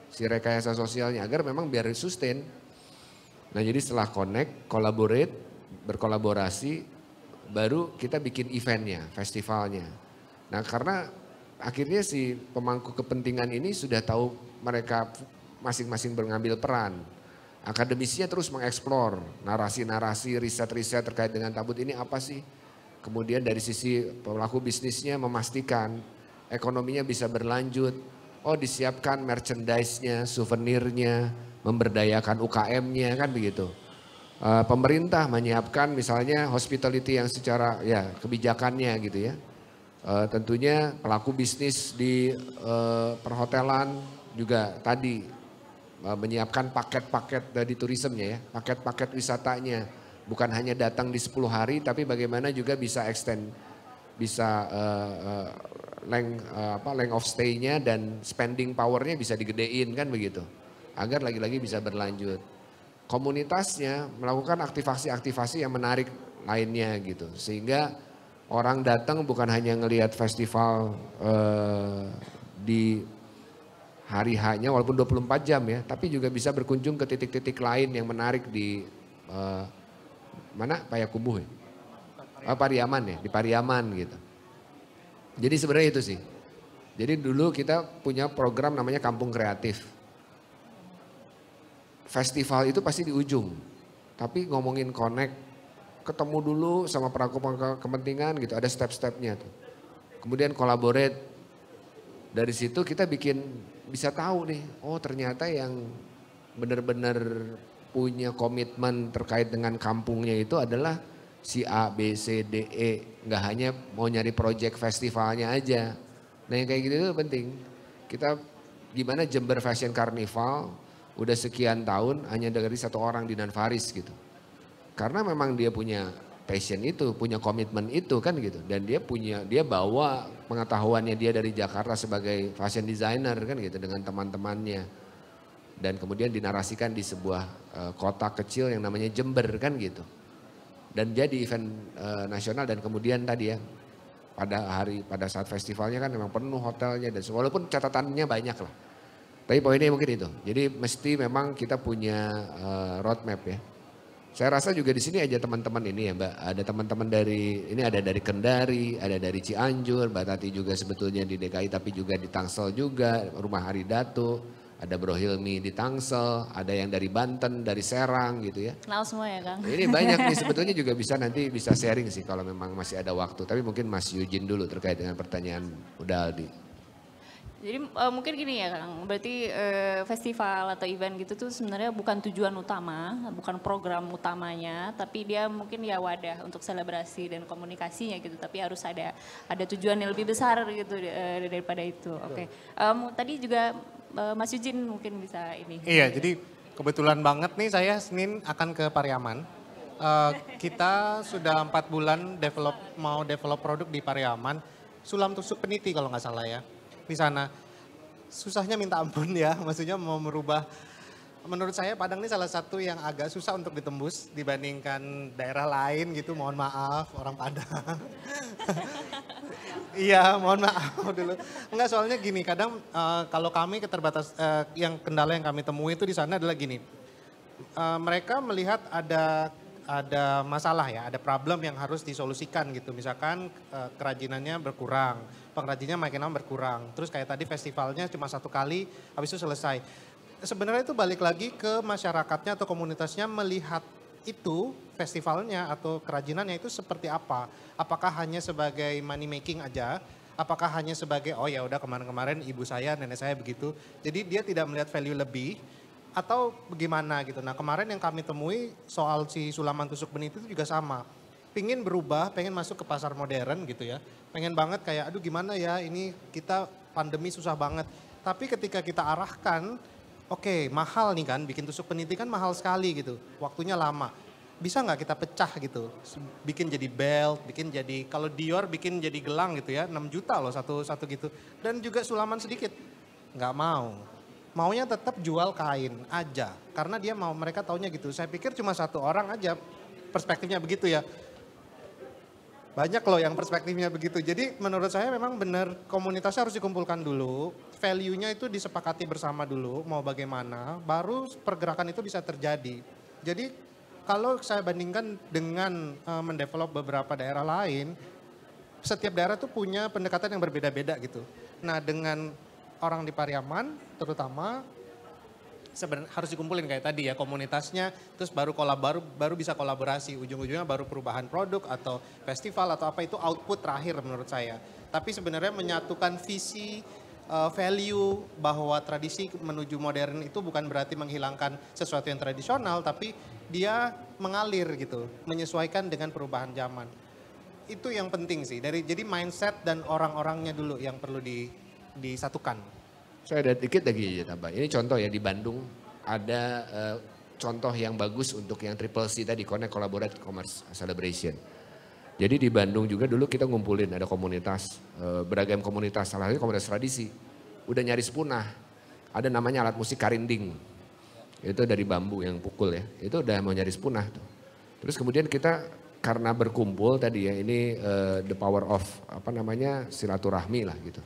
si rekayasa sosialnya agar memang biar sustain. Nah jadi setelah connect, collaborate, berkolaborasi, baru kita bikin eventnya, festivalnya. Nah karena akhirnya si pemangku kepentingan ini sudah tahu mereka masing-masing mengambil peran. Akademisinya terus mengeksplor narasi-narasi, riset-riset terkait dengan Tabut ini apa sih. Kemudian dari sisi pelaku bisnisnya memastikan ekonominya bisa berlanjut. Oh disiapkan merchandise-nya, souvenirnya, memberdayakan UKM-nya kan begitu. Pemerintah menyiapkan misalnya hospitality yang secara ya kebijakannya gitu ya. Tentunya pelaku bisnis di perhotelan juga tadi menyiapkan paket-paket dari turismenya ya, paket-paket wisatanya. Bukan hanya datang di 10 hari tapi bagaimana juga bisa extend, bisa length of stay-nya dan spending power-nya bisa digedein kan begitu. Agar lagi-lagi bisa berlanjut. Komunitasnya melakukan aktivasi-aktivasi yang menarik lainnya gitu. Sehingga orang datang bukan hanya ngelihat festival di hari hanya walaupun 24 jam ya. Tapi juga bisa berkunjung ke titik-titik lain yang menarik di mana? Payakumbuh ya? Pariaman ya, di Pariaman gitu. Jadi sebenarnya itu sih. Jadi dulu kita punya program namanya Kampung Kreatif. Festival itu pasti di ujung, tapi ngomongin connect, ketemu dulu sama pelaku kepentingan gitu, ada step-stepnya tuh. Kemudian collaborate, dari situ kita bisa tahu nih, oh ternyata yang benar-benar punya komitmen terkait dengan kampungnya itu adalah si A, B, C, D, E. Nggak hanya mau nyari project festivalnya aja. Nah yang kayak gitu itu penting. Kita gimana Jember Fashion Carnival udah sekian tahun hanya dari satu orang Dinan Faris gitu. Karena memang dia punya passion itu, punya komitmen itu kan gitu. Dan dia bawa pengetahuannya dia dari Jakarta sebagai fashion designer kan gitu dengan teman-temannya. Dan kemudian dinarasikan di sebuah kota kecil yang namanya Jember kan gitu. Dan jadi event nasional dan kemudian tadi ya pada saat festivalnya kan memang penuh hotelnya dan walaupun catatannya banyak lah. Tapi poinnya mungkin itu. Jadi mesti memang kita punya roadmap ya. Saya rasa juga di sini aja teman-teman ini ya Mbak. Ada teman-teman ada dari Kendari, ada dari Cianjur, Mbak Tati juga sebetulnya di DKI tapi juga di Tangsel juga, Rumah Haridatu. Ada Bro Hilmi di Tangsel, ada yang dari Banten, dari Serang gitu ya. Kenal semua ya Kang. Ini banyak nih sebetulnya juga nanti bisa sharing sih kalau memang masih ada waktu. Tapi mungkin Mas Eugene dulu terkait dengan pertanyaan Uda Aldi. Jadi mungkin gini ya Kang, berarti festival atau event gitu tuh sebenarnya bukan tujuan utama, bukan program utamanya, tapi dia mungkin ya wadah untuk selebrasi dan komunikasinya gitu, tapi harus ada tujuan yang lebih besar gitu daripada itu. Oke. Tadi juga Mas Eugene mungkin bisa ini. Iya, jadi kebetulan banget nih saya Senin akan ke Pariaman. Kita sudah 4 bulan mau develop produk di Pariaman, Sulam Tusuk Peniti kalau nggak salah ya. Di sana susahnya minta ampun ya, maksudnya mau merubah. Menurut saya Padang ini salah satu yang agak susah untuk ditembus dibandingkan daerah lain gitu, mohon maaf orang Padang. Iya mohon maaf dulu. Enggak soalnya gini, kadang kalau kami yang kendala yang kami temui itu di sana adalah gini. Mereka melihat ada masalah ya, ada problem yang harus disolusikan gitu. Misalkan kerajinannya berkurang, pengrajinnya makin lama berkurang. Terus kayak tadi festivalnya cuma 1 kali, habis itu selesai. Sebenarnya itu balik lagi ke masyarakatnya atau komunitasnya melihat itu festivalnya atau kerajinannya itu seperti apa. Apakah hanya sebagai money making aja, apakah hanya sebagai oh ya udah kemarin-kemarin ibu saya, nenek saya begitu. Jadi dia tidak melihat value lebih atau bagaimana gitu. Nah kemarin yang kami temui soal si Sulaman Tusuk Peniti itu juga sama. Pengen berubah, pengen masuk ke pasar modern gitu ya. Pengen banget kayak aduh gimana ya ini kita pandemi susah banget. Tapi ketika kita arahkan, oke, mahal nih kan, bikin tusuk peniti kan mahal sekali gitu, waktunya lama. Bisa nggak kita pecah gitu, bikin jadi belt, bikin jadi, kalau Dior bikin jadi gelang gitu ya, 6 juta loh satu gitu. Dan juga Sulaman sedikit, nggak mau. Maunya tetap jual kain aja, karena mereka taunya gitu. Saya pikir cuma 1 orang aja perspektifnya begitu ya. Banyak loh yang perspektifnya begitu. Jadi menurut saya memang benar komunitasnya harus dikumpulkan dulu. Value-nya itu disepakati bersama dulu mau bagaimana. Baru pergerakan itu bisa terjadi. Jadi kalau saya bandingkan dengan mendevelop beberapa daerah lain. Setiap daerah tuh punya pendekatan yang berbeda-beda gitu. Nah dengan orang di Pariaman terutama sebenarnya harus dikumpulin kayak tadi ya komunitasnya, terus baru bisa kolaborasi, ujung-ujungnya baru perubahan produk atau festival atau apa itu output terakhir menurut saya. Tapi sebenarnya menyatukan visi, value bahwa tradisi menuju modern itu bukan berarti menghilangkan sesuatu yang tradisional, tapi dia mengalir gitu, menyesuaikan dengan perubahan zaman. Itu yang penting sih, jadi mindset dan orang-orangnya dulu yang perlu disatukan. Saya ada dikit lagi ya tambah. Ini contoh ya di Bandung ada contoh yang bagus untuk yang Triple C tadi, Connect Collaborate Commerce Celebration. Jadi di Bandung juga dulu kita ngumpulin ada komunitas, beragam komunitas, salah satunya komunitas tradisi. Udah nyaris punah, ada namanya alat musik karinding. Itu dari bambu yang pukul ya, itu udah mau nyaris punah tuh. Terus kemudian kita karena berkumpul tadi ya, ini the power of silaturahmi lah gitu.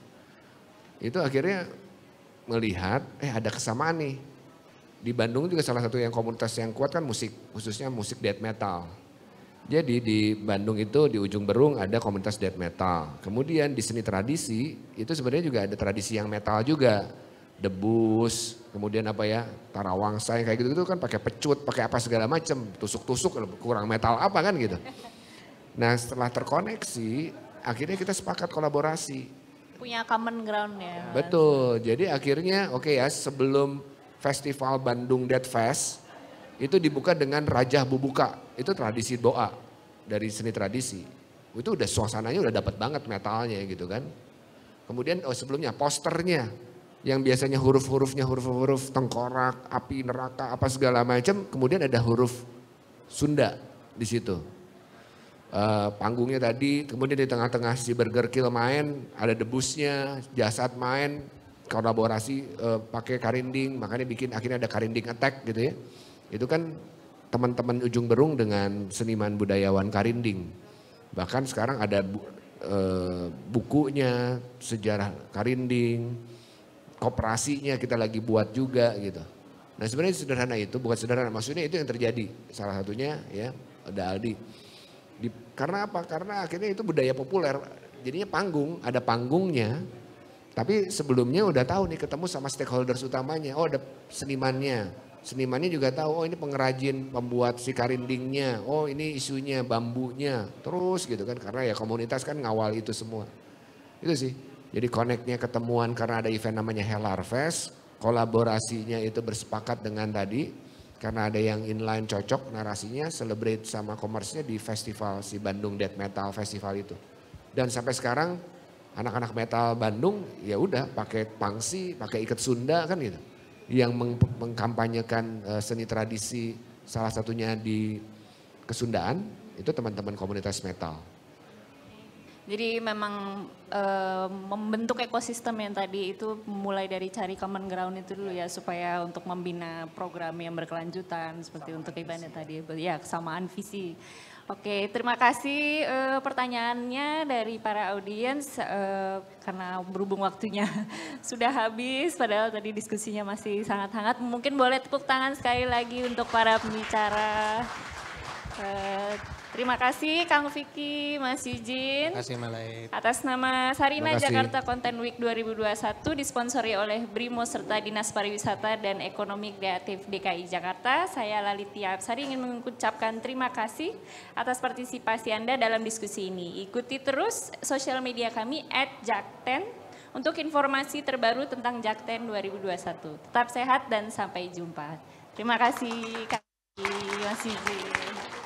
Itu akhirnya melihat ada kesamaan nih. Di Bandung juga salah satu yang komunitas yang kuat kan musik, khususnya musik death metal. Jadi di Bandung itu di ujung Berung ada komunitas death metal. Kemudian di seni tradisi itu sebenarnya juga ada tradisi yang metal juga. Debus, kemudian Tarawangsa kayak gitu-gitu kan pakai pecut, pakai apa segala macam, tusuk-tusuk kurang metal apa kan gitu. Nah setelah terkoneksi akhirnya kita sepakat kolaborasi. Punya common ground ya. Betul, jadi akhirnya sebelum festival Bandung Dead Fest itu dibuka dengan Rajah Bubuka, itu tradisi doa. dari seni tradisi. Itu udah suasananya udah dapat banget metalnya gitu kan. Kemudian sebelumnya posternya yang biasanya huruf-hurufnya huruf-huruf tengkorak, api neraka, apa segala macam, kemudian ada huruf Sunda di situ. Panggungnya tadi, kemudian di tengah-tengah si Burger Kill main, ada debusnya, Jasad main, kolaborasi pakai karinding, makanya akhirnya ada karinding attack gitu ya. Itu kan teman-teman Ujung Berung dengan seniman budayawan karinding. Bahkan sekarang ada bukunya, sejarah karinding, koperasinya kita lagi buat juga gitu. Nah sebenarnya sederhana itu, bukan sederhana, maksudnya itu yang terjadi. Salah satunya ya ada Aldi. Karena apa? Karena akhirnya itu budaya populer. Jadinya panggung, ada panggungnya. Tapi sebelumnya udah tahu nih ketemu sama stakeholders utamanya. Oh ada senimannya. Senimannya juga tahu, oh ini pengrajin, pembuat si karindingnya. Oh ini isunya, bambunya. Terus gitu kan, karena ya komunitas kan ngawal itu semua. Itu sih. Jadi connect-nya ketemuan karena ada event namanya Hellar Fest, kolaborasinya itu bersepakat dengan tadi, karena ada yang inline cocok narasinya, celebrate sama komersnya di festival si Bandung Death Metal Festival itu. Dan sampai sekarang anak-anak metal Bandung ya udah pakai pangsi, pakai ikat Sunda kan gitu. Yang mengkampanyekan seni tradisi salah satunya di Kesundaan itu teman-teman komunitas metal. Jadi memang membentuk ekosistem yang tadi itu mulai dari cari common ground itu dulu ya, supaya untuk membina program yang berkelanjutan seperti untuk eventnya tadi ya, kesamaan visi. Oke, terima kasih pertanyaannya dari para audiens, karena berhubung waktunya sudah habis padahal tadi diskusinya masih sangat hangat. Mungkin boleh tepuk tangan sekali lagi untuk para pembicara. Terima kasih Kang Vicky, Mas Eugene. Terima kasih Malai. Atas nama Sarina Jakarta Content Week 2021 disponsori oleh Brimo serta Dinas Pariwisata dan Ekonomi Kreatif DKI Jakarta, saya Lalitia Apsari ingin mengucapkan terima kasih atas partisipasi Anda dalam diskusi ini. Ikuti terus sosial media kami @jakten untuk informasi terbaru tentang Jakten 2021. Tetap sehat dan sampai jumpa. Terima kasih Kang Vicky, Mas Eugene.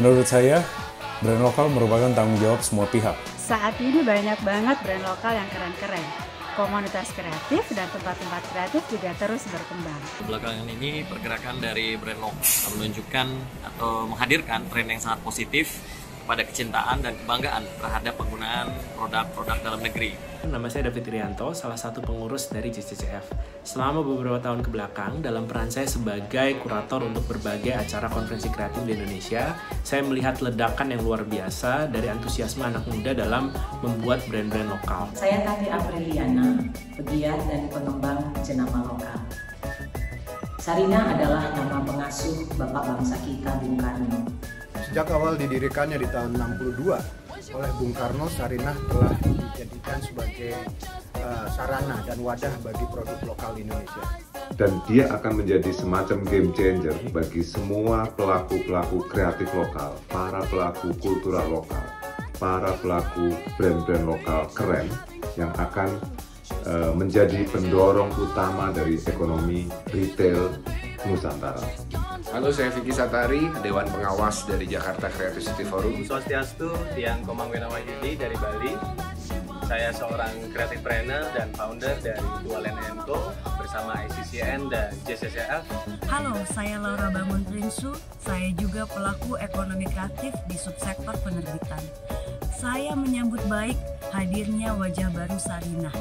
Menurut saya, brand lokal merupakan tanggung jawab semua pihak. Saat ini banyak banget brand lokal yang keren-keren. Komunitas kreatif dan tempat-tempat kreatif juga terus berkembang. Belakangan ini pergerakan dari brand lokal menunjukkan atau menghadirkan tren yang sangat positif pada kecintaan dan kebanggaan terhadap penggunaan produk-produk dalam negeri. Nama saya David Irianto, salah satu pengurus dari JCCF. Selama beberapa tahun kebelakang, dalam peran saya sebagai kurator untuk berbagai acara konferensi kreatif di Indonesia, saya melihat ledakan yang luar biasa dari antusiasme anak muda dalam membuat brand-brand lokal. Saya Tati Apriliana, pegiat dan pengembang jenama lokal. Sarina adalah nama pengasuh Bapak Bangsa kita, Bung Karno. Sejak awal didirikannya di tahun 62 oleh Bung Karno, Sarinah telah dijadikan sebagai sarana dan wadah bagi produk lokal Indonesia. Dan dia akan menjadi semacam game changer bagi semua pelaku-pelaku kreatif lokal, para pelaku kultural lokal, para pelaku brand-brand lokal keren yang akan menjadi pendorong utama dari ekonomi retail Nusantara. Halo, saya Vicky Satari, Dewan Pengawas dari Jakarta Creative City Forum. Swastiastu, Tiang Komang Winawayudi dari Bali. Saya seorang creative trainer dan founder dari Dualen Co bersama ICCN dan JCCF. Halo, saya Laura Bangun Prinsu. Saya juga pelaku ekonomi kreatif di subsektor penerbitan. Saya menyambut baik hadirnya wajah baru Sarinah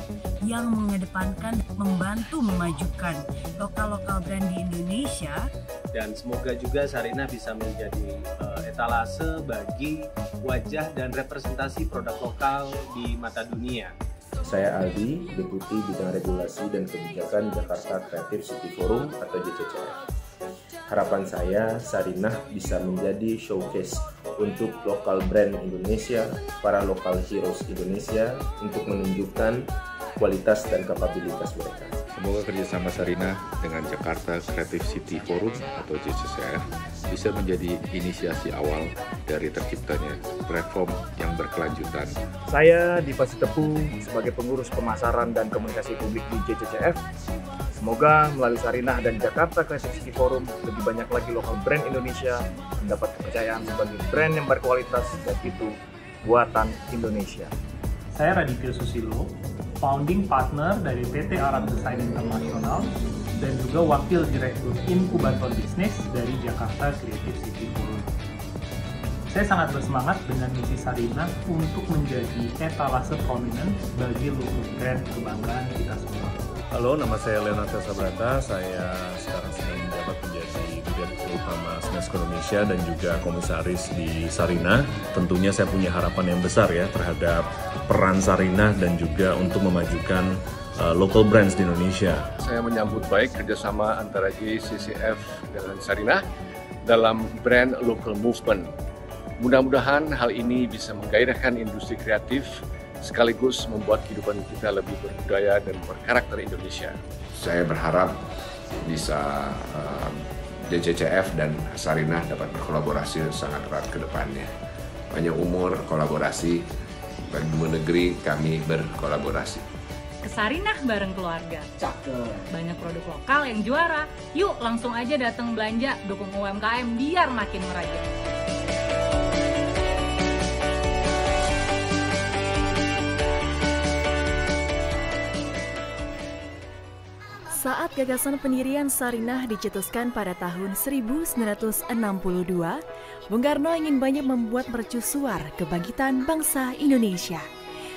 yang mengedepankan membantu memajukan lokal-lokal brand di Indonesia. Dan semoga juga Sarinah bisa menjadi etalase bagi wajah dan representasi produk lokal di mata dunia. Saya Aldi, Deputi Bidang Regulasi dan Kebijakan Jakarta Creative City Forum atau JCCF. Harapan saya, Sarinah bisa menjadi showcase untuk lokal brand Indonesia, para lokal heroes Indonesia untuk menunjukkan kualitas dan kapabilitas mereka. Semoga kerjasama Sarinah dengan Jakarta Creative City Forum atau JCCF bisa menjadi inisiasi awal dari terciptanya platform yang berkelanjutan. Saya Dipa Sitepu sebagai pengurus pemasaran dan komunikasi publik di JCCF. Semoga melalui Sarinah dan Jakarta Creative City Forum lebih banyak lagi lokal brand Indonesia mendapat kepercayaan sebagai brand yang berkualitas dan itu buatan Indonesia. Saya Raditya Susilo, founding partner dari PT Arab Design International dan juga wakil direktur inkubator bisnis dari Jakarta Creative City Forum. Saya sangat bersemangat dengan misi Sarinah untuk menjadi etalase prominent bagi local brand kebanggaan kita semua. Halo, nama saya Leonardo Sabrata. Saya sekarang sedang menjabat menjadi Direktur Utama SMES Indonesia dan juga komisaris di Sarinah. Tentunya saya punya harapan yang besar ya terhadap peran Sarinah dan juga untuk memajukan local brands di Indonesia. Saya menyambut baik kerjasama antara JCCF dan Sarinah dalam brand local movement. Mudah-mudahan hal ini bisa menggairahkan industri kreatif sekaligus membuat kehidupan kita lebih berbudaya dan berkarakter Indonesia. Saya berharap bisa JCCF dan Sarinah dapat berkolaborasi sangat erat ke depannya. Banyak umur kolaborasi, bagi dua negeri kami berkolaborasi. Ke Sarinah bareng keluarga. Banyak produk lokal yang juara. Yuk langsung aja datang belanja, dukung UMKM biar makin merajai. Saat gagasan pendirian Sarinah dicetuskan pada tahun 1962, Bung Karno ingin banyak membuat mercusuar kebangkitan bangsa Indonesia.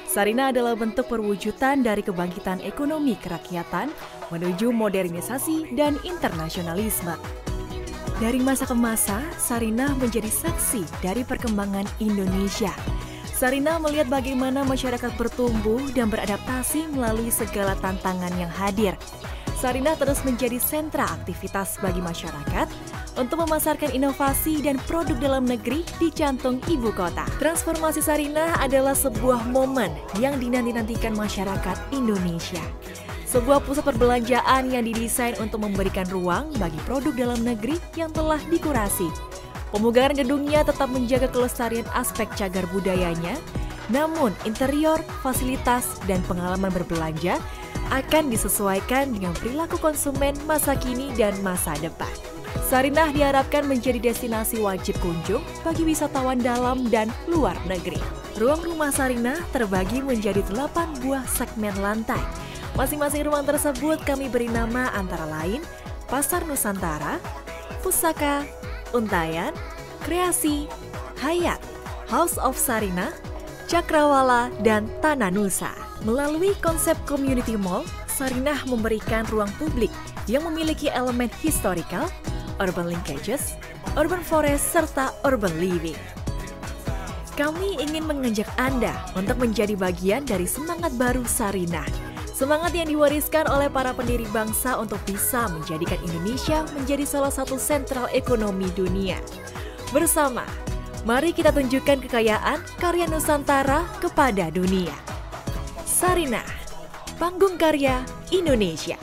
Sarinah adalah bentuk perwujudan dari kebangkitan ekonomi kerakyatan menuju modernisasi dan internasionalisme. Dari masa ke masa, Sarinah menjadi saksi dari perkembangan Indonesia. Sarinah melihat bagaimana masyarakat bertumbuh dan beradaptasi melalui segala tantangan yang hadir. Sarinah terus menjadi sentra aktivitas bagi masyarakat untuk memasarkan inovasi dan produk dalam negeri di jantung ibu kota. Transformasi Sarinah adalah sebuah momen yang dinanti-nantikan masyarakat Indonesia. Sebuah pusat perbelanjaan yang didesain untuk memberikan ruang bagi produk dalam negeri yang telah dikurasi. Pemugaran gedungnya tetap menjaga kelestarian aspek cagar budayanya, namun interior, fasilitas, dan pengalaman berbelanja akan disesuaikan dengan perilaku konsumen masa kini dan masa depan. Sarinah diharapkan menjadi destinasi wajib kunjung bagi wisatawan dalam dan luar negeri. Ruang rumah Sarinah terbagi menjadi 8 buah segmen lantai. Masing-masing ruang tersebut kami beri nama antara lain Pasar Nusantara, Pusaka, Untayan, Kreasi, Hayat, House of Sarinah, Cakrawala, dan Tanah Nusa. Melalui konsep community mall, Sarinah memberikan ruang publik yang memiliki elemen historical, urban linkages, urban forest, serta urban living. Kami ingin mengajak Anda untuk menjadi bagian dari semangat baru Sarinah. Semangat yang diwariskan oleh para pendiri bangsa untuk bisa menjadikan Indonesia menjadi salah satu sentral ekonomi dunia. Bersama, mari kita tunjukkan kekayaan karya Nusantara kepada dunia. Sarinah, panggung karya Indonesia.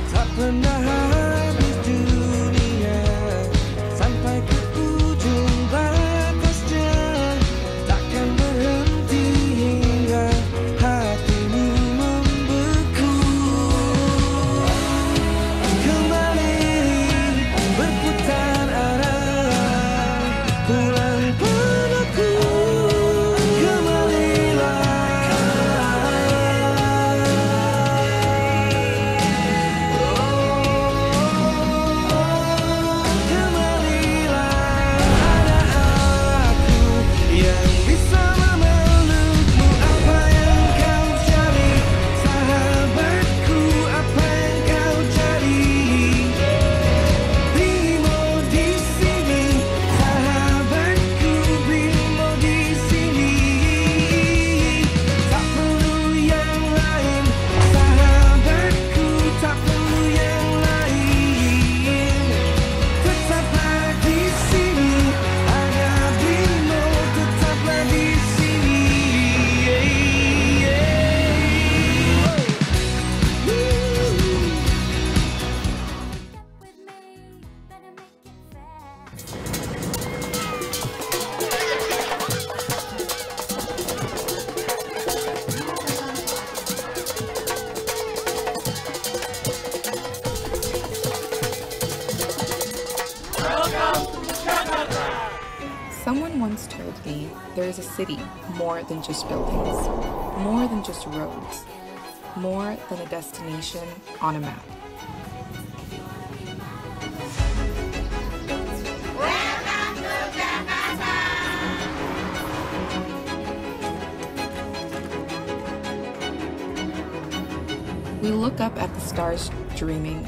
Tak pernah habis dunia sampai ke ujung batasnya, takkan berhenti hingga hatimu once told me there is a city more than just buildings, more than just roads, more than a destination on a map. We look up at the stars dreaming,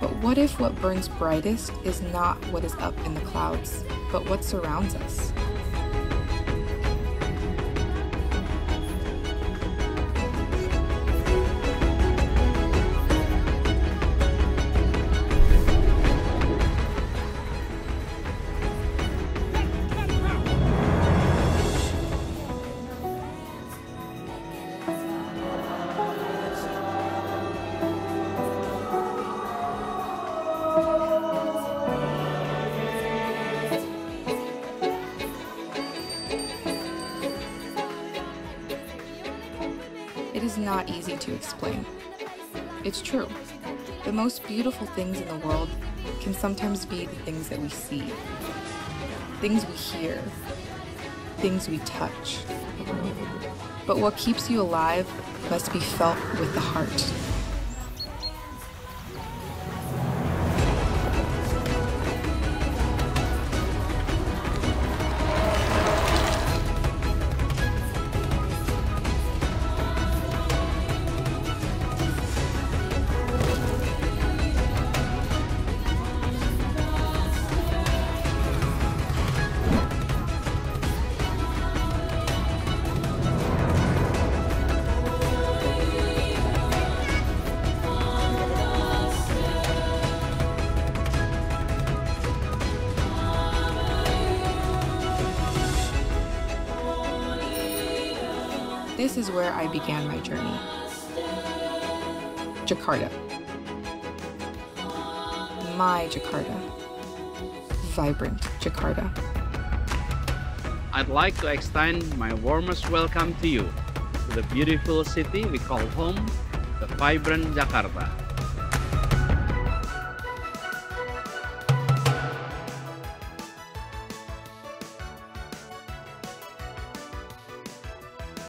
but what if what burns brightest is not what is up in the clouds, but what surrounds us? It is not easy to explain. It's true. The most beautiful things in the world can sometimes be the things that we see, things we hear, things we touch. But what keeps you alive must be felt with the heart. This is where I began my journey. Jakarta. My Jakarta. Vibrant Jakarta. I'd like to extend my warmest welcome to you, to the beautiful city we call home, the vibrant Jakarta.